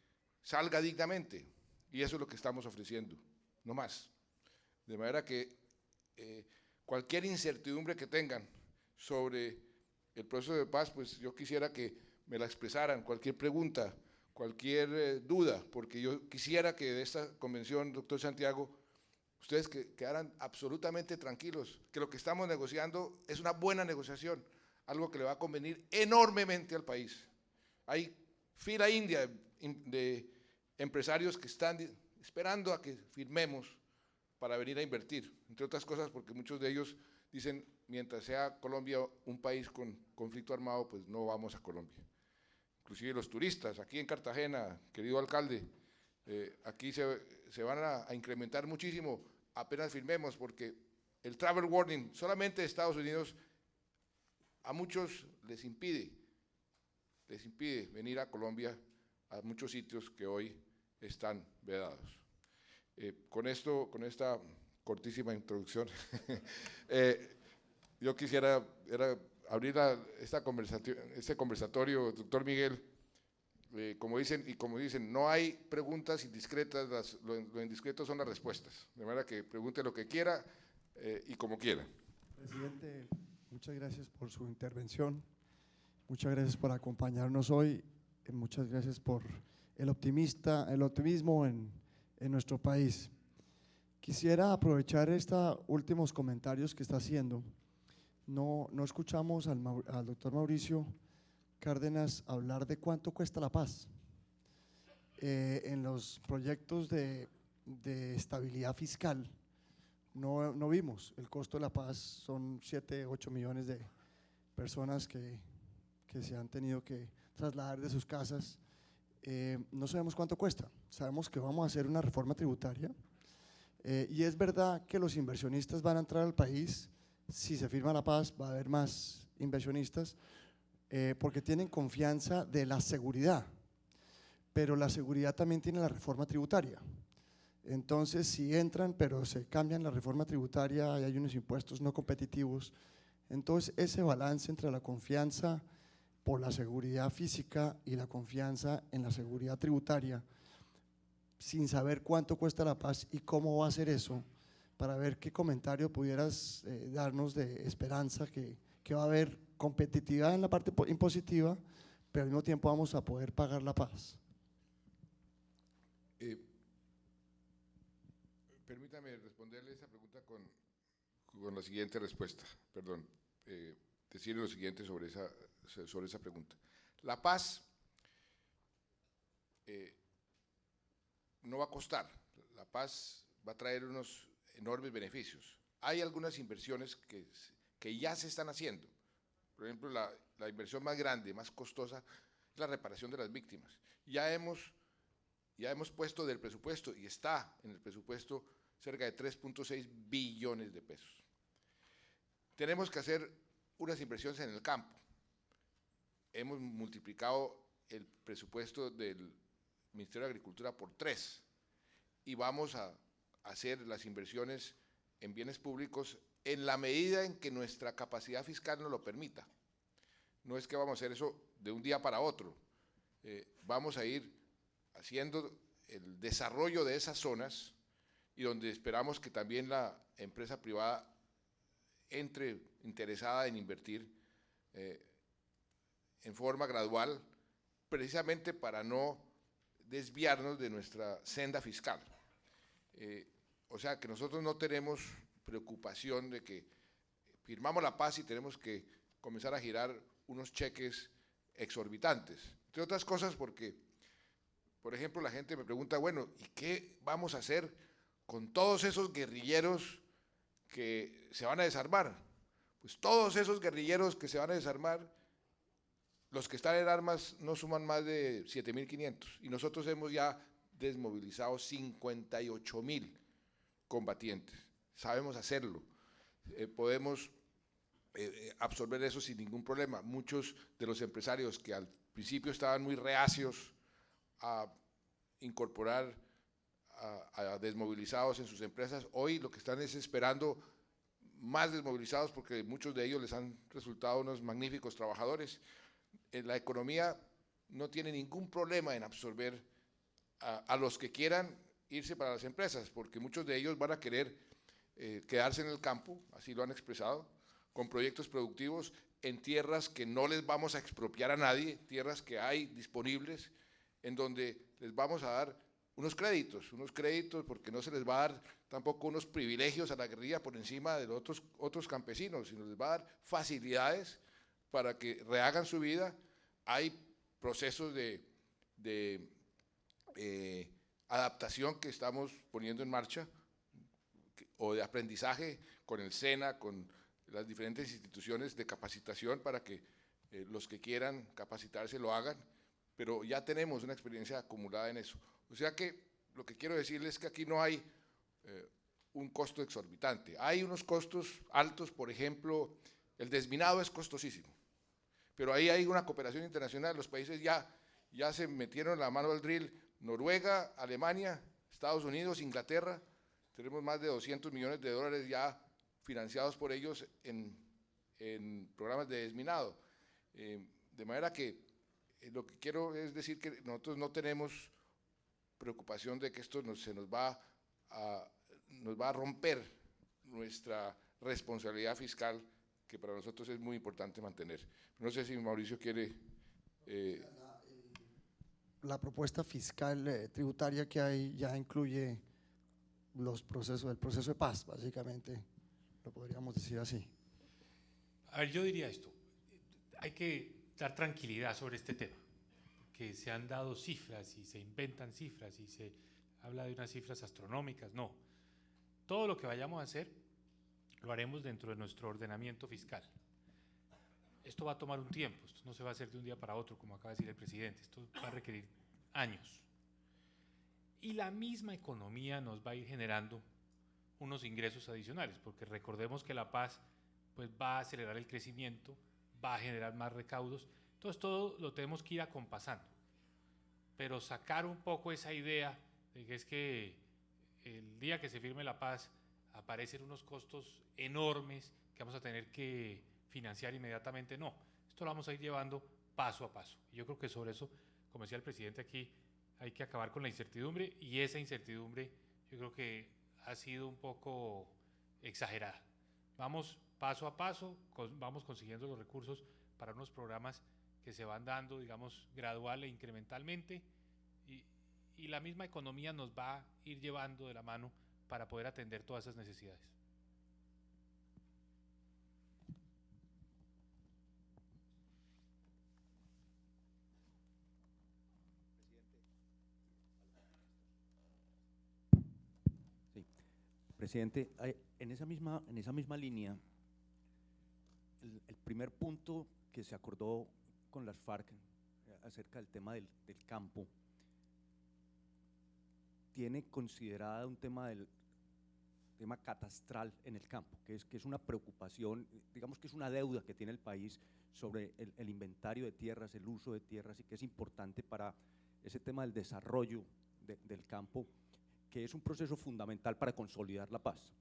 salga dignamente, y eso es lo que estamos ofreciendo, no más. De manera que cualquier incertidumbre que tengan sobre el proceso de paz, pues yo quisiera que me la expresaran, cualquier pregunta, cualquier duda, porque yo quisiera que de esta convención, doctor Santiago, ustedes quedaran absolutamente tranquilos, que lo que estamos negociando es una buena negociación, algo que le va a convenir enormemente al país. Hay fila india de empresarios que están esperando a que firmemos para venir a invertir, entre otras cosas porque muchos de ellos dicen, mientras sea Colombia un país con conflicto armado, pues no vamos a Colombia. Inclusive los turistas, aquí en Cartagena, querido alcalde, aquí se van a incrementar muchísimo apenas firmemos, porque el travel warning solamente de Estados Unidos a muchos les impide venir a Colombia a muchos sitios que hoy están vedados. Con esta cortísima introducción, yo quisiera abrir este conversatorio, doctor Miguel. Como dicen, no hay preguntas indiscretas, lo indiscreto son las respuestas. De manera que pregunte lo que quiera y como quiera. Presidente, muchas gracias por su intervención, muchas gracias por acompañarnos hoy, muchas gracias por el optimismo en nuestro país. Quisiera aprovechar estos últimos comentarios que está haciendo. No escuchamos al doctor Mauricio Cárdenas hablar de cuánto cuesta la paz. En los proyectos de estabilidad fiscal no vimos el costo de la paz, son 7, 8 millones de personas que se han tenido que trasladar de sus casas. No sabemos cuánto cuesta, sabemos que vamos a hacer una reforma tributaria y es verdad que los inversionistas van a entrar al país. Si se firma la paz va a haber más inversionistas, porque tienen confianza de la seguridad, pero la seguridad también tiene la reforma tributaria. Entonces, si entran, pero se cambian la reforma tributaria y hay unos impuestos no competitivos, entonces ese balance entre la confianza por la seguridad física y la confianza en la seguridad tributaria, sin saber cuánto cuesta la paz y cómo va a ser eso, para ver qué comentario pudieras darnos de esperanza que va a haber competitividad en la parte impositiva, pero al mismo tiempo vamos a poder pagar la paz. Permítame responderle esa pregunta con la siguiente respuesta, perdón, decirle lo siguiente sobre esa pregunta. La paz no va a costar, la paz va a traer unos enormes beneficios. Hay algunas inversiones que ya se están haciendo. Por ejemplo, la inversión más grande, más costosa, es la reparación de las víctimas. Ya hemos puesto del presupuesto, y está en el presupuesto, cerca de 3.6 billones de pesos. Tenemos que hacer unas inversiones en el campo. Hemos multiplicado el presupuesto del Ministerio de Agricultura por 3 y vamos a hacer las inversiones en bienes públicos en la medida en que nuestra capacidad fiscal nos lo permita. No es que vamos a hacer eso de un día para otro, vamos a ir haciendo el desarrollo de esas zonas y donde esperamos que también la empresa privada entre interesada en invertir en forma gradual, precisamente para no desviarnos de nuestra senda fiscal. O sea que nosotros no tenemos preocupación de que firmamos la paz y tenemos que comenzar a girar unos cheques exorbitantes. Entre otras cosas porque, por ejemplo, la gente me pregunta, bueno, ¿y qué vamos a hacer con todos esos guerrilleros que se van a desarmar? Pues todos esos guerrilleros que se van a desarmar, los que están en armas no suman más de 7.500 y nosotros hemos ya desmovilizado 58.000 combatientes. Sabemos hacerlo, podemos absorber eso sin ningún problema. Muchos de los empresarios que al principio estaban muy reacios a incorporar a desmovilizados en sus empresas, hoy lo que están es esperando más desmovilizados porque muchos de ellos les han resultado unos magníficos trabajadores. La economía no tiene ningún problema en absorber a los que quieran irse para las empresas, porque muchos de ellos van a querer quedarse en el campo, así lo han expresado, con proyectos productivos en tierras que no les vamos a expropiar a nadie, tierras que hay disponibles, en donde les vamos a dar unos créditos porque no se les va a dar tampoco unos privilegios a la guerrilla por encima de los otros campesinos, sino les va a dar facilidades para que rehagan su vida. Hay procesos de adaptación que estamos poniendo en marcha, o de aprendizaje con el SENA, con las diferentes instituciones de capacitación para que los que quieran capacitarse lo hagan, pero ya tenemos una experiencia acumulada en eso. O sea que lo que quiero decirles es que aquí no hay un costo exorbitante. Hay unos costos altos, por ejemplo, el desminado es costosísimo, pero ahí hay una cooperación internacional, los países ya se metieron la mano al drill, Noruega, Alemania, Estados Unidos, Inglaterra, tenemos más de 200 millones de dólares ya financiados por ellos en programas de desminado. De manera que lo que quiero es decir que nosotros no tenemos preocupación de que esto nos va a romper nuestra responsabilidad fiscal, que para nosotros es muy importante mantener. No sé si Mauricio quiere… La propuesta fiscal tributaria que hay ya incluye el proceso de paz, básicamente, lo podríamos decir así. A ver, yo diría esto, hay que dar tranquilidad sobre este tema, que se han dado cifras y se inventan cifras y se habla de unas cifras astronómicas. No, todo lo que vayamos a hacer lo haremos dentro de nuestro ordenamiento fiscal. Esto va a tomar un tiempo, esto no se va a hacer de un día para otro, como acaba de decir el presidente, esto va a requerir años. Y la misma economía nos va a ir generando unos ingresos adicionales, porque recordemos que la paz pues, va a acelerar el crecimiento, va a generar más recaudos, entonces todo lo tenemos que ir acompasando. Pero sacar un poco esa idea de que es que el día que se firme la paz aparecen unos costos enormes que vamos a tener que financiar inmediatamente, no. Esto lo vamos a ir llevando paso a paso. Y yo creo que sobre eso, como decía el presidente aquí, hay que acabar con la incertidumbre y esa incertidumbre yo creo que ha sido un poco exagerada. Vamos paso a paso, vamos consiguiendo los recursos para unos programas que se van dando, digamos, gradual e incrementalmente y la misma economía nos va a ir llevando de la mano para poder atender todas esas necesidades. Presidente, en esa misma línea, el primer punto que se acordó con las FARC acerca del tema del campo, tiene considerada un tema catastral en el campo, que es una preocupación, digamos que es una deuda que tiene el país sobre el inventario de tierras, el uso de tierras, y que es importante para ese tema del desarrollo del campo, que es un proceso fundamental para consolidar la paz.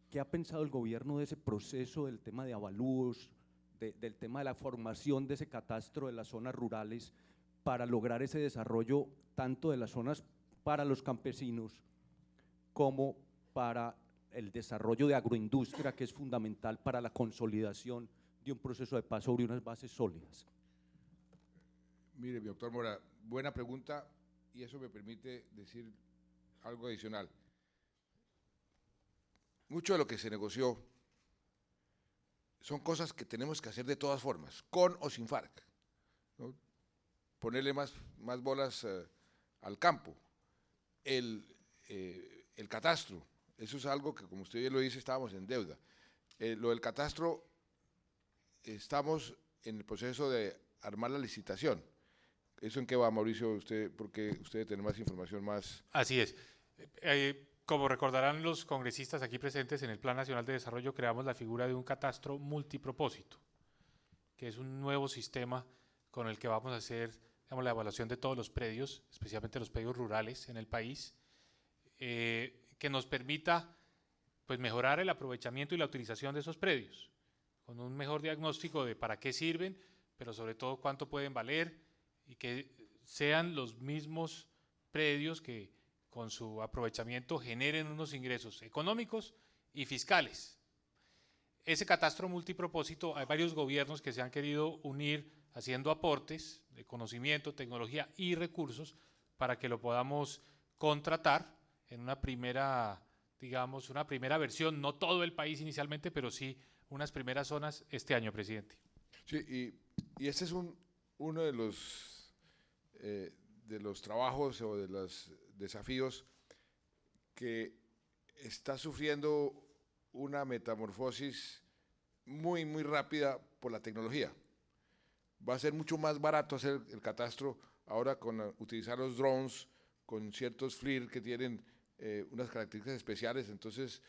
¿Qué ha pensado el gobierno de ese proceso, del tema de avalúos, del tema de la formación de ese catastro de las zonas rurales para lograr ese desarrollo tanto de las zonas para los campesinos como para el desarrollo de agroindustria, que es fundamental para la consolidación de un proceso de paz sobre unas bases sólidas? Mire, doctor Mora, buena pregunta y eso me permite decir algo adicional. Mucho de lo que se negoció son cosas que tenemos que hacer de todas formas, con o sin FARC, ¿no? Ponerle más bolas al campo. El catastro, eso es algo que, como usted bien lo dice, estábamos en deuda. Lo del catastro, estamos en el proceso de armar la licitación. ¿Eso en qué va, Mauricio? Usted, porque usted tiene más información más… Así es. Como recordarán los congresistas aquí presentes, en el Plan Nacional de Desarrollo creamos la figura de un catastro multipropósito, que es un nuevo sistema con el que vamos a hacer, digamos, la evaluación de todos los predios, especialmente los predios rurales en el país, que nos permita pues, mejorar el aprovechamiento y la utilización de esos predios, con un mejor diagnóstico de para qué sirven, pero sobre todo cuánto pueden valer y que sean los mismos predios que con su aprovechamiento generen unos ingresos económicos y fiscales. Ese catastro multipropósito, hay varios gobiernos que se han querido unir haciendo aportes de conocimiento, tecnología y recursos para que lo podamos contratar en una primera, digamos, una primera versión, no todo el país inicialmente, pero sí unas primeras zonas este año, presidente. Sí, y este es uno de los trabajos o de los desafíos que está sufriendo una metamorfosis muy, muy rápida por la tecnología. Va a ser mucho más barato hacer el catastro ahora con utilizar los drones, con ciertos FLIR que tienen unas características especiales, entonces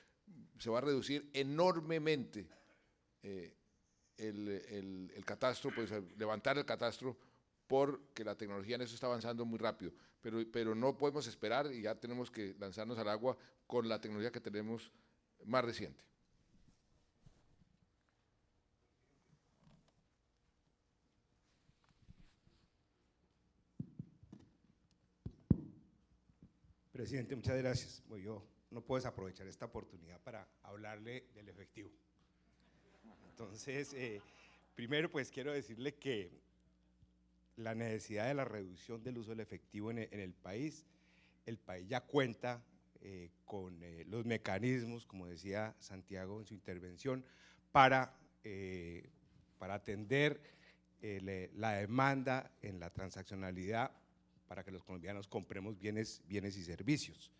se va a reducir enormemente el catastro, pues levantar el catastro, porque la tecnología en eso está avanzando muy rápido, pero no podemos esperar y ya tenemos que lanzarnos al agua con la tecnología que tenemos más reciente. Presidente, muchas gracias. Bueno, yo no puedo desaprovechar esta oportunidad para hablarle del efectivo. Entonces, primero pues quiero decirle que la necesidad de la reducción del uso del efectivo en el país ya cuenta con los mecanismos, como decía Santiago en su intervención, para atender la demanda en la transaccionalidad para que los colombianos compremos bienes y servicios.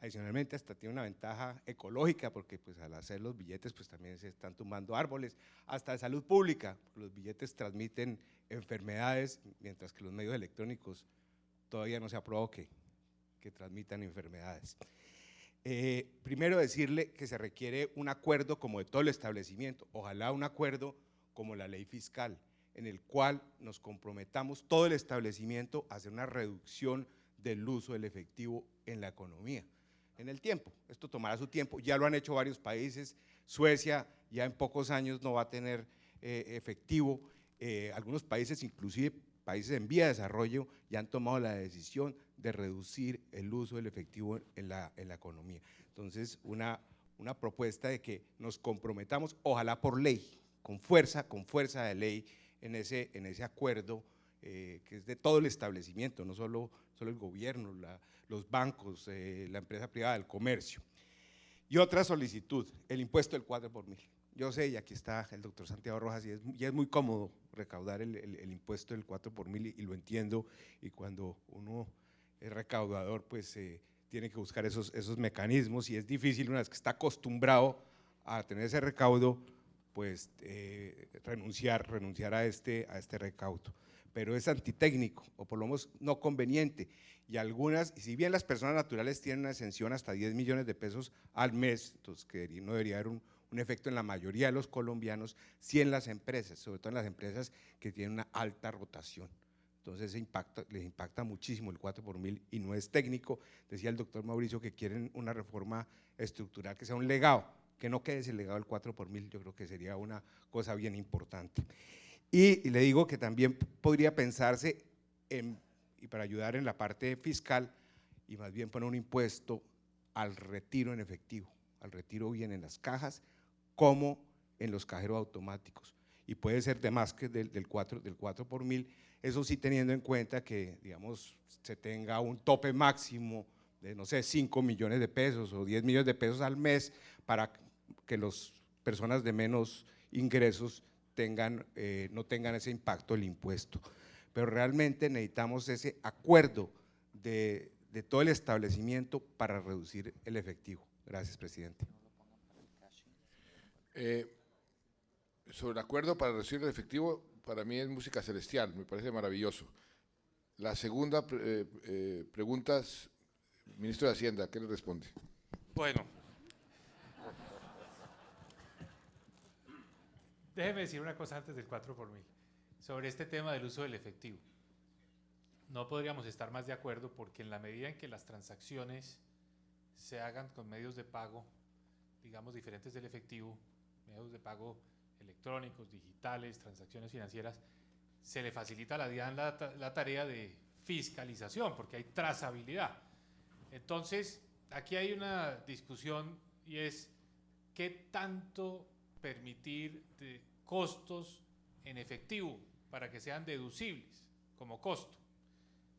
Adicionalmente, hasta tiene una ventaja ecológica, porque pues, al hacer los billetes pues, también se están tumbando árboles, hasta de salud pública, los billetes transmiten enfermedades, mientras que los medios electrónicos todavía no se ha probado que transmitan enfermedades. Primero decirle que se requiere un acuerdo como de todo el establecimiento, ojalá un acuerdo como la ley fiscal, en el cual nos comprometamos todo el establecimiento a hacer una reducción del uso del efectivo en la economía, en el tiempo. Esto tomará su tiempo, ya lo han hecho varios países. Suecia ya en pocos años no va a tener efectivo, algunos países, inclusive países en vía de desarrollo, ya han tomado la decisión de reducir el uso del efectivo en la economía. Entonces, una propuesta de que nos comprometamos, ojalá por ley, con fuerza de ley, en ese acuerdo que es de todo el establecimiento, no solo el gobierno, los bancos, la empresa privada, el comercio. Y otra solicitud, el impuesto del 4 por 1000. Yo sé, y aquí está el doctor Santiago Rojas, y es muy cómodo recaudar el impuesto del 4 por 1000 y lo entiendo, y cuando uno es recaudador, pues tiene que buscar esos mecanismos, y es difícil una vez que está acostumbrado a tener ese recaudo, pues renunciar a este recaudo. Pero es antitécnico, o por lo menos no conveniente, y si bien las personas naturales tienen una exención hasta 10 millones de pesos al mes, entonces que no debería haber un efecto en la mayoría de los colombianos, sí en las empresas, sobre todo en las empresas que tienen una alta rotación. Entonces les impacta muchísimo el 4 por 1000 y no es técnico. Decía el doctor Mauricio que quieren una reforma estructural que sea un legado, que no quede ese legado del 4 por 1000, yo creo que sería una cosa bien importante. Y le digo que también podría pensarse, y para ayudar en la parte fiscal, y más bien poner un impuesto al retiro en efectivo, al retiro bien en las cajas como en los cajeros automáticos. y puede ser de más que del 4 por mil, eso sí teniendo en cuenta que, digamos, se tenga un tope máximo de, no sé, 5 millones de pesos o 10 millones de pesos al mes para que las personas de menos ingresos no tengan ese impacto del impuesto. Pero realmente necesitamos ese acuerdo de todo el establecimiento para reducir el efectivo. Gracias, presidente. Sobre el acuerdo para reducir el efectivo, para mí es música celestial, me parece maravilloso. La segunda pregunta es, ministro de Hacienda, ¿qué le responde? Bueno, déjeme decir una cosa antes del 4 por mil, sobre este tema del uso del efectivo. No podríamos estar más de acuerdo porque en la medida en que las transacciones se hagan con medios de pago, digamos, diferentes del efectivo, medios de pago electrónicos, digitales, transacciones financieras, se le facilita a la DIAN la tarea de fiscalización, porque hay trazabilidad. Entonces, aquí hay una discusión y es qué tanto permitir de costos en efectivo para que sean deducibles como costo.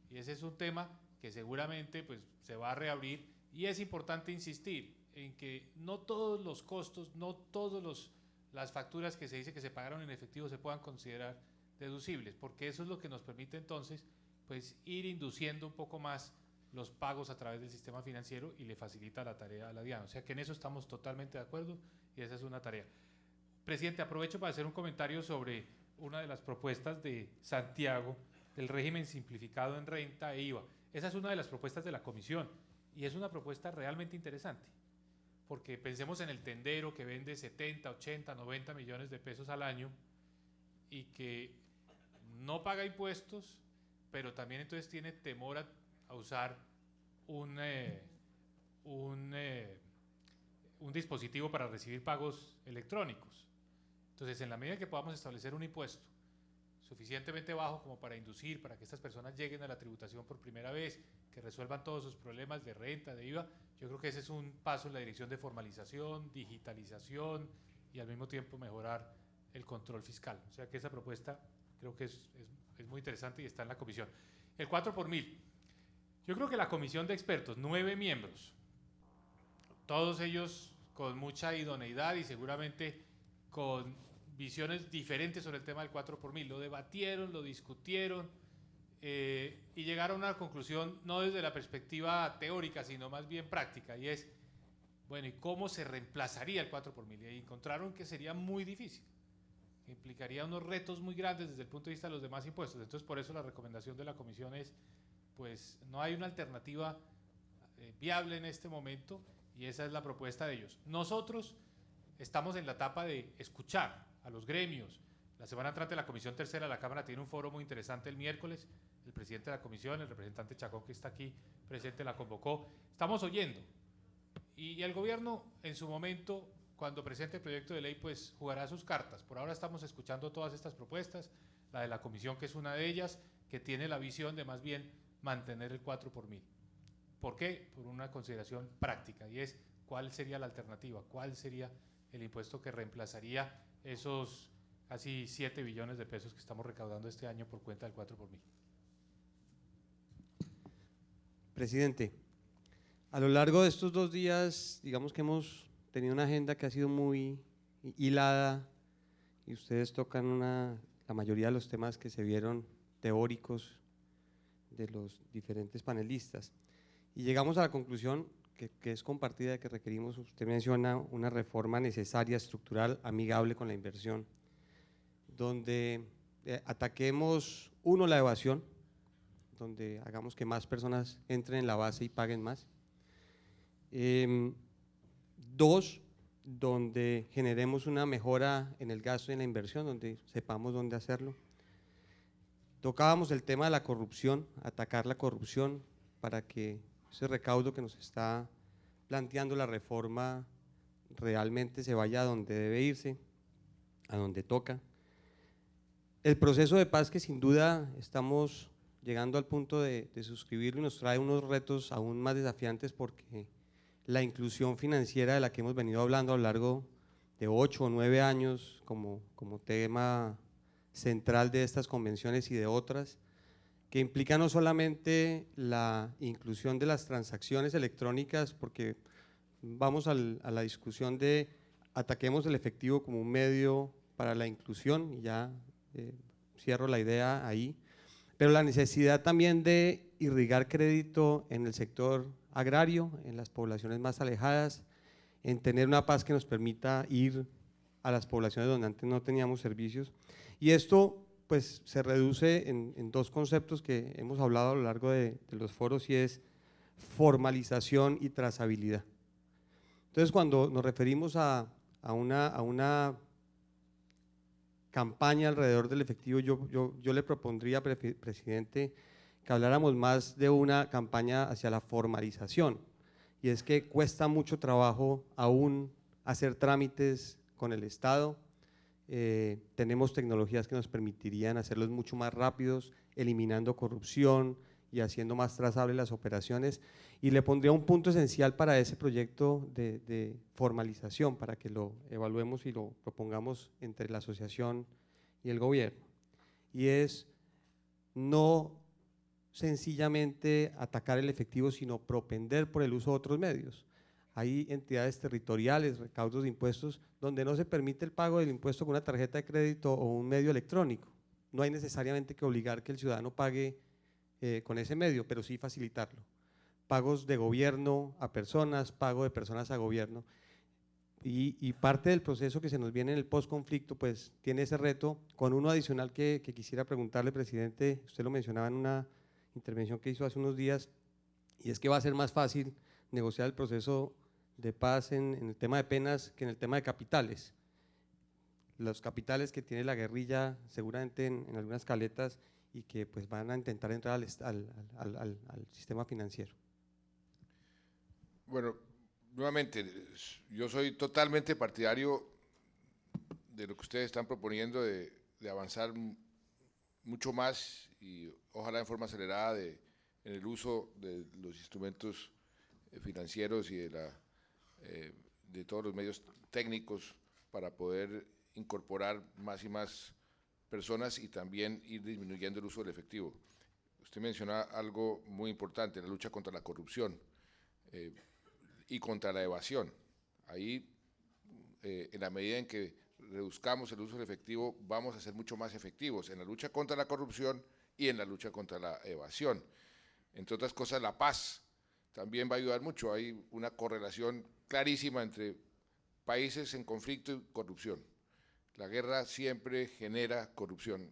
Y ese es un tema que seguramente pues, se va a reabrir y es importante insistir en que no todos los costos, no todas las facturas que se dice que se pagaron en efectivo se puedan considerar deducibles, porque eso es lo que nos permite entonces pues, ir induciendo un poco más los pagos a través del sistema financiero y le facilita la tarea a la DIAN. O sea que en eso estamos totalmente de acuerdo y esa es una tarea. Presidente, aprovecho para hacer un comentario sobre una de las propuestas de Santiago del régimen simplificado en renta e IVA. Esa es una de las propuestas de la comisión y es una propuesta realmente interesante, porque pensemos en el tendero que vende 70, 80, 90 millones de pesos al año y que no paga impuestos, pero también entonces tiene temor a usar un dispositivo para recibir pagos electrónicos. Entonces, en la medida que podamos establecer un impuesto suficientemente bajo como para inducir, para que estas personas lleguen a la tributación por primera vez, que resuelvan todos sus problemas de renta, de IVA, yo creo que ese es un paso en la dirección de formalización, digitalización y al mismo tiempo mejorar el control fiscal. O sea que esa propuesta creo que es muy interesante y está en la comisión. El 4 por mil. Yo creo que la comisión de expertos, 9 miembros, todos ellos con mucha idoneidad y seguramente con visiones diferentes sobre el tema del 4 por mil, lo debatieron, lo discutieron y llegaron a una conclusión no desde la perspectiva teórica, sino más bien práctica, y es, bueno, ¿y cómo se reemplazaría el 4 por mil? Y encontraron que sería muy difícil, que implicaría unos retos muy grandes desde el punto de vista de los demás impuestos. Entonces, por eso la recomendación de la comisión es, pues, no hay una alternativa viable en este momento y esa es la propuesta de ellos. Nosotros estamos en la etapa de escuchar a los gremios. La semana entrante la Comisión Tercera de la Cámara tiene un foro muy interesante el miércoles. El presidente de la comisión, el representante Chacón, que está aquí presente, la convocó. Estamos oyendo. Y el gobierno, en su momento, cuando presente el proyecto de ley, pues jugará sus cartas. Por ahora estamos escuchando todas estas propuestas, la de la comisión, que es una de ellas, que tiene la visión de más bien mantener el 4 por mil. ¿Por qué? Por una consideración práctica, y es cuál sería la alternativa, cuál sería el impuesto que reemplazaría esos casi 7 billones de pesos que estamos recaudando este año por cuenta del 4 por mil. Presidente, a lo largo de estos 2 días, digamos que hemos tenido una agenda que ha sido muy hilada y ustedes tocan la mayoría de los temas que se vieron teóricos de los diferentes panelistas y llegamos a la conclusión que es compartida, de que requerimos, usted menciona, una reforma necesaria, estructural, amigable con la inversión, donde ataquemos, uno, la evasión, donde hagamos que más personas entren en la base y paguen más. 2, donde generemos una mejora en el gasto y en la inversión, donde sepamos dónde hacerlo. Tocábamos el tema de la corrupción, atacar la corrupción para que ese recaudo que nos está planteando la reforma realmente se vaya a donde debe irse, a donde toca. El proceso de paz, que sin duda estamos llegando al punto de suscribirlo, y nos trae unos retos aún más desafiantes, porque la inclusión financiera de la que hemos venido hablando a lo largo de 8 o 9 años como tema central de estas convenciones y de otras, que implica no solamente la inclusión de las transacciones electrónicas, porque vamos a la discusión de ataquemos el efectivo como un medio para la inclusión, y ya cierro la idea ahí, pero la necesidad también de irrigar crédito en el sector agrario, en las poblaciones más alejadas, en tener una paz que nos permita ir a las poblaciones donde antes no teníamos servicios. Y esto pues se reduce en dos conceptos que hemos hablado a lo largo de los foros, y es formalización y trazabilidad. Entonces, cuando nos referimos a una campaña alrededor del efectivo, yo le propondría, presidente, que habláramos más de una campaña hacia la formalización, y es que cuesta mucho trabajo aún hacer trámites con el Estado. Tenemos tecnologías que nos permitirían hacerlos mucho más rápidos, eliminando corrupción y haciendo más trazables las operaciones, y le pondría un punto esencial para ese proyecto de formalización, para que lo evaluemos y lo propongamos entre la asociación y el gobierno, y es no sencillamente atacar el efectivo, sino propender por el uso de otros medios. Hay entidades territoriales, recaudos de impuestos, donde no se permite el pago del impuesto con una tarjeta de crédito o un medio electrónico. No hay necesariamente que obligar que el ciudadano pague con ese medio, pero sí facilitarlo. Pagos de gobierno a personas, pago de personas a gobierno. Y parte del proceso que se nos viene en el post-conflicto, pues tiene ese reto, con uno adicional que quisiera preguntarle, presidente. Usted lo mencionaba en una intervención que hizo hace unos días, y es que va a ser más fácil negociar el proceso de paz en el tema de penas que en el tema de capitales. Los capitales que tiene la guerrilla seguramente en algunas caletas, y que pues van a intentar entrar al sistema financiero. Bueno, nuevamente, yo soy totalmente partidario de lo que ustedes están proponiendo, de avanzar mucho más y ojalá en forma acelerada en el uso de los instrumentos financieros y de todos los medios técnicos para poder incorporar más y más personas y también ir disminuyendo el uso del efectivo. Usted menciona algo muy importante, la lucha contra la corrupción y contra la evasión. Ahí, en la medida en que reduzcamos el uso del efectivo, vamos a ser mucho más efectivos en la lucha contra la corrupción y en la lucha contra la evasión. Entre otras cosas, la paz también va a ayudar mucho. Hay una correlación clarísima entre países en conflicto y corrupción. La guerra siempre genera corrupción,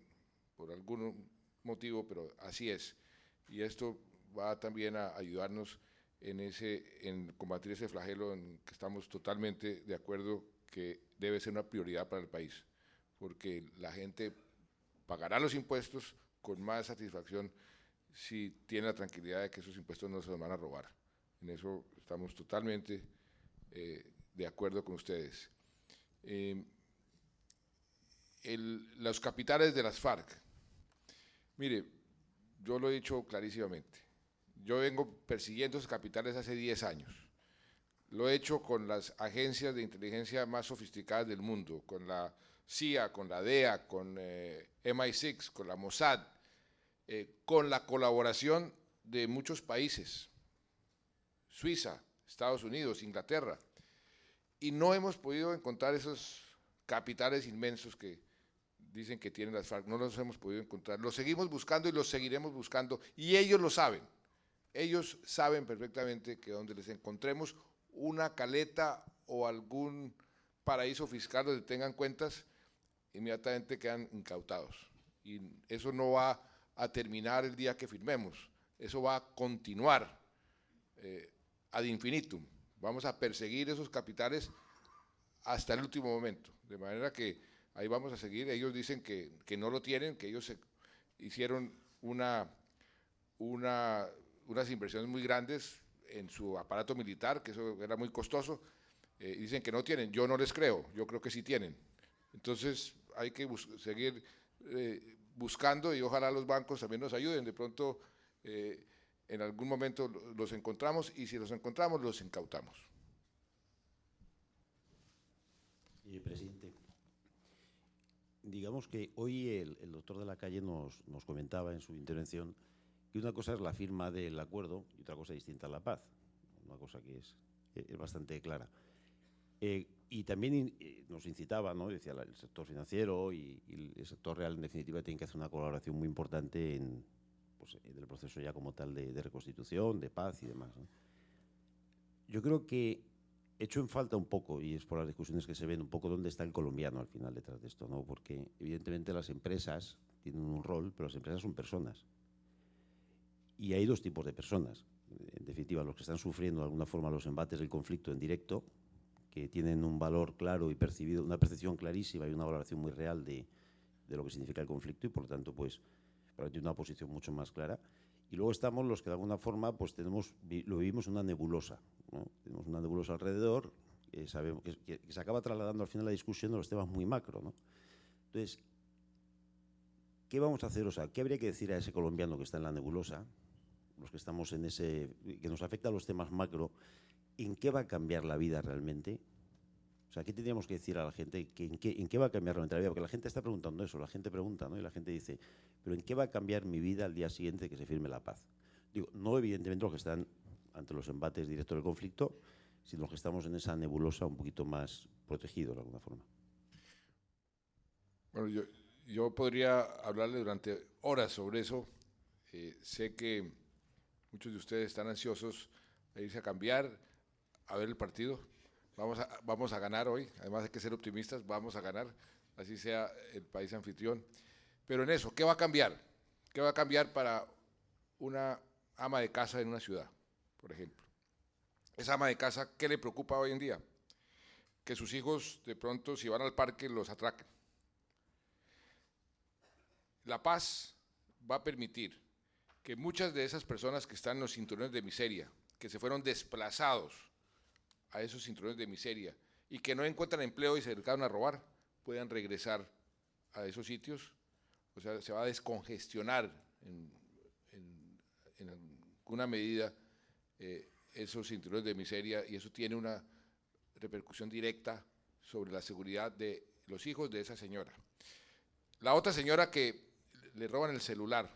por algún motivo, pero así es. Y esto va también a ayudarnos en combatir ese flagelo en que estamos totalmente de acuerdo que debe ser una prioridad para el país, porque la gente pagará los impuestos con más satisfacción si tiene la tranquilidad de que esos impuestos no se los van a robar. En eso estamos totalmente de acuerdo con ustedes. Los capitales de las FARC. Mire, yo lo he dicho clarísimamente. Yo vengo persiguiendo esos capitales hace 10 años. Lo he hecho con las agencias de inteligencia más sofisticadas del mundo, con la CIA, con la DEA, con MI6, con la Mossad, con la colaboración de muchos países, Suiza, Estados Unidos, Inglaterra, y no hemos podido encontrar esos capitales inmensos que dicen que tienen las FARC, no los hemos podido encontrar. Los seguimos buscando y los seguiremos buscando, y ellos lo saben. Ellos saben perfectamente que donde les encontremos una caleta o algún paraíso fiscal donde tengan cuentas, inmediatamente quedan incautados. Y eso no va a terminar el día que firmemos, eso va a continuar ad infinitum. Vamos a perseguir esos capitales hasta el último momento, de manera que ahí vamos a seguir. Ellos dicen que no lo tienen, que ellos hicieron unas inversiones muy grandes en su aparato militar, que eso era muy costoso, y dicen que no tienen. Yo no les creo, yo creo que sí tienen. Entonces hay que seguir buscando, y ojalá los bancos también nos ayuden. De pronto en algún momento los encontramos, y si los encontramos los incautamos. Presidente, digamos que hoy el doctor de la Calle nos comentaba en su intervención que una cosa es la firma del acuerdo y otra cosa distinta es la paz, una cosa que es bastante clara. Y también nos incitaba, ¿no? Decía el sector financiero y el sector real, en definitiva, tienen que hacer una colaboración muy importante en el proceso ya como tal de reconstitución, de paz y demás, ¿no? Yo creo que echo en falta un poco, y es por las discusiones que se ven, un poco dónde está el colombiano al final detrás de esto, ¿no? Porque evidentemente las empresas tienen un rol, pero las empresas son personas. Y hay dos tipos de personas. En definitiva, los que están sufriendo de alguna forma los embates del conflicto en directo, que tienen un valor claro y percibido, una percepción clarísima y una valoración muy real de lo que significa el conflicto y, por lo tanto, pues, tiene una posición mucho más clara. Y luego estamos los que de alguna forma pues lo vivimos en una nebulosa, ¿no? Tenemos una nebulosa alrededor, sabemos que se acaba trasladando al final la discusión de los temas muy macro, ¿no? Entonces, ¿qué vamos a hacer? O sea, ¿qué habría que decir a ese colombiano que está en la nebulosa, los que estamos en que nos afecta a los temas macro, en qué va a cambiar la vida realmente? O sea, ¿qué tendríamos que decir a la gente? ¿En qué va a cambiar realmente la vida? Porque la gente está preguntando eso, la gente pregunta, ¿no? Y la gente dice, ¿pero en qué va a cambiar mi vida al día siguiente de que se firme la paz? Digo, no evidentemente los que están ante los embates directos del conflicto, sino los que estamos en esa nebulosa un poquito más protegidos de alguna forma. Bueno, yo podría hablarle durante horas sobre eso. Sé que muchos de ustedes están ansiosos de irse a cambiar, a ver el partido. Vamos a ganar hoy, además hay que ser optimistas, vamos a ganar, así sea el país anfitrión. Pero en eso, ¿qué va a cambiar? ¿Qué va a cambiar para una ama de casa en una ciudad, por ejemplo? Esa ama de casa, ¿qué le preocupa hoy en día? Que sus hijos, de pronto, si van al parque, los atraquen. La paz va a permitir que muchas de esas personas que están en los cinturones de miseria, que se fueron desplazados a esos cinturones de miseria y que no encuentran empleo y se dedicaron a robar, puedan regresar a esos sitios. O sea, se va a descongestionar en alguna medida esos cinturones de miseria, y eso tiene una repercusión directa sobre la seguridad de los hijos de esa señora. La otra señora que le roban el celular,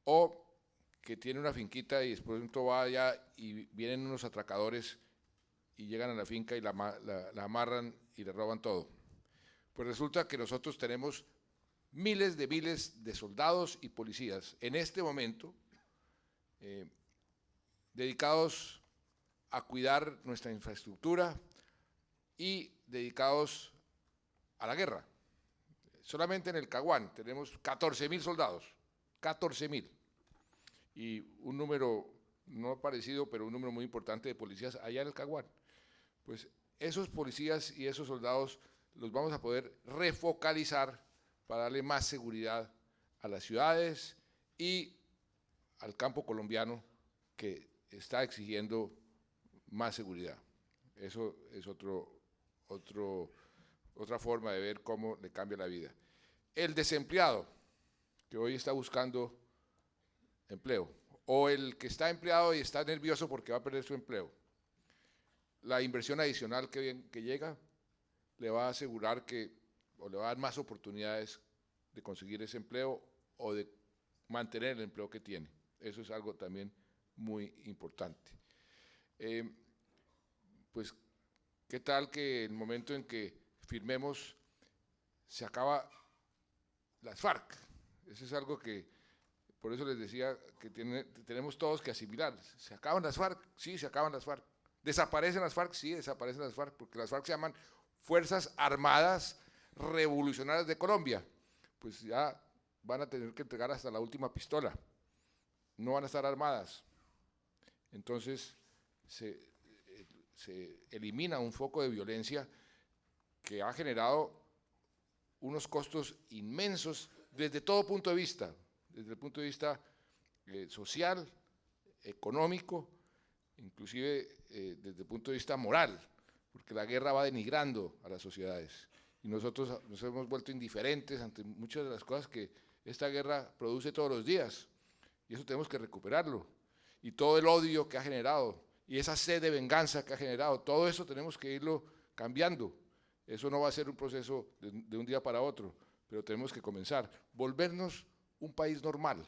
o que tiene una finquita y después va allá y vienen unos atracadores y llegan a la finca y la amarran y le roban todo. Pues resulta que nosotros tenemos miles de soldados y policías en este momento dedicados a cuidar nuestra infraestructura y dedicados a la guerra. Solamente en el Caguán tenemos 14.000 soldados, 14.000. Y un número no parecido, pero un número muy importante de policías allá en el Caguán. Pues esos policías y esos soldados los vamos a poder refocalizar para darle más seguridad a las ciudades y al campo colombiano, que está exigiendo más seguridad. Eso es otra forma de ver cómo le cambia la vida. El desempleado, que hoy está buscando empleo, o el que está empleado y está nervioso porque va a perder su empleo. La inversión adicional que llega le va a asegurar o le va a dar más oportunidades de conseguir ese empleo o de mantener el empleo que tiene. Eso es algo también muy importante. Pues, ¿qué tal que el momento en que firmemos se acaba las FARC? Eso es algo que, por eso les decía que tenemos todos que asimilar. ¿Se acaban las FARC? Sí, se acaban las FARC. ¿Desaparecen las FARC? Sí, desaparecen las FARC, porque las FARC se llaman Fuerzas Armadas Revolucionarias de Colombia. Pues ya van a tener que entregar hasta la última pistola. No van a estar armadas. Entonces, se elimina un foco de violencia que ha generado unos costos inmensos desde todo punto de vista, desde el punto de vista social, económico, inclusive desde el punto de vista moral, porque la guerra va denigrando a las sociedades y nosotros nos hemos vuelto indiferentes ante muchas de las cosas que esta guerra produce todos los días, y eso tenemos que recuperarlo, y todo el odio que ha generado y esa sed de venganza que ha generado, todo eso tenemos que irlo cambiando, Eso no va a ser un proceso de un día para otro, pero tenemos que comenzar. Volvernos un país normal,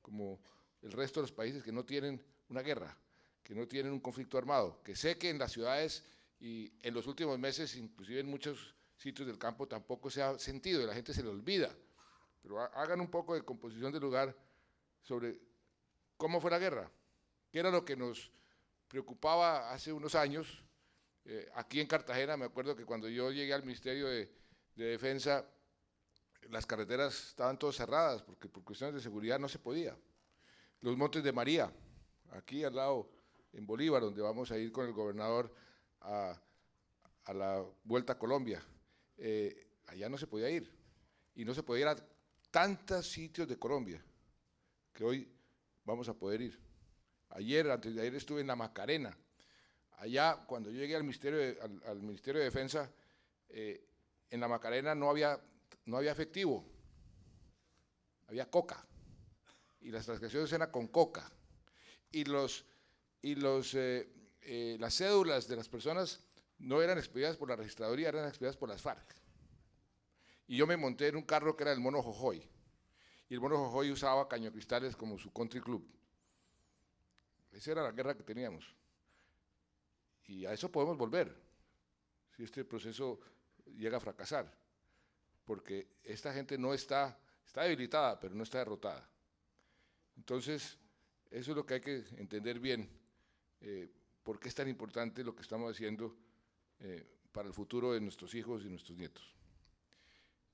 como el resto de los países que no tienen una guerra, que no tienen un conflicto armado, que sé que en las ciudades y en los últimos meses, inclusive en muchos sitios del campo, tampoco se ha sentido, y la gente se le olvida, pero hagan un poco de composición del lugar sobre cómo fue la guerra, qué era lo que nos preocupaba hace unos años. Aquí en Cartagena, me acuerdo que cuando yo llegué al Ministerio de Defensa, las carreteras estaban todas cerradas, porque por cuestiones de seguridad no se podía. Los Montes de María, aquí al lado, en Bolívar, donde vamos a ir con el gobernador a la Vuelta a Colombia, allá no se podía ir, y no se podía ir a tantos sitios de Colombia, que hoy vamos a poder ir. Ayer, antes de ayer, estuve en la Macarena. Allá, cuando yo llegué al Ministerio de Defensa, en la Macarena no había efectivo, había coca, y las transacciones eran con coca, y las cédulas de las personas no eran expedidas por la registraduría, eran expedidas por las FARC. Y yo me monté en un carro que era el Mono Jojoy, y el Mono Jojoy usaba Cañocristales como su country club. Esa era la guerra que teníamos. Y a eso podemos volver, si este proceso llega a fracasar, porque esta gente no está debilitada, pero no está derrotada. Entonces, eso es lo que hay que entender bien, por qué es tan importante lo que estamos haciendo para el futuro de nuestros hijos y nuestros nietos.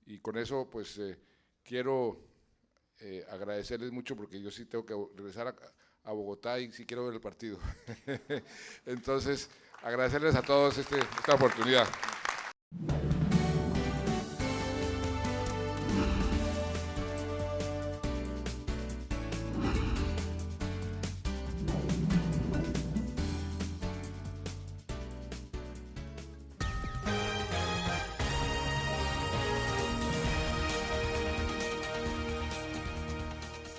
Y con eso, pues, quiero agradecerles mucho, porque yo sí tengo que regresar a Bogotá y sí quiero ver el partido. Entonces, agradecerles a todos esta oportunidad.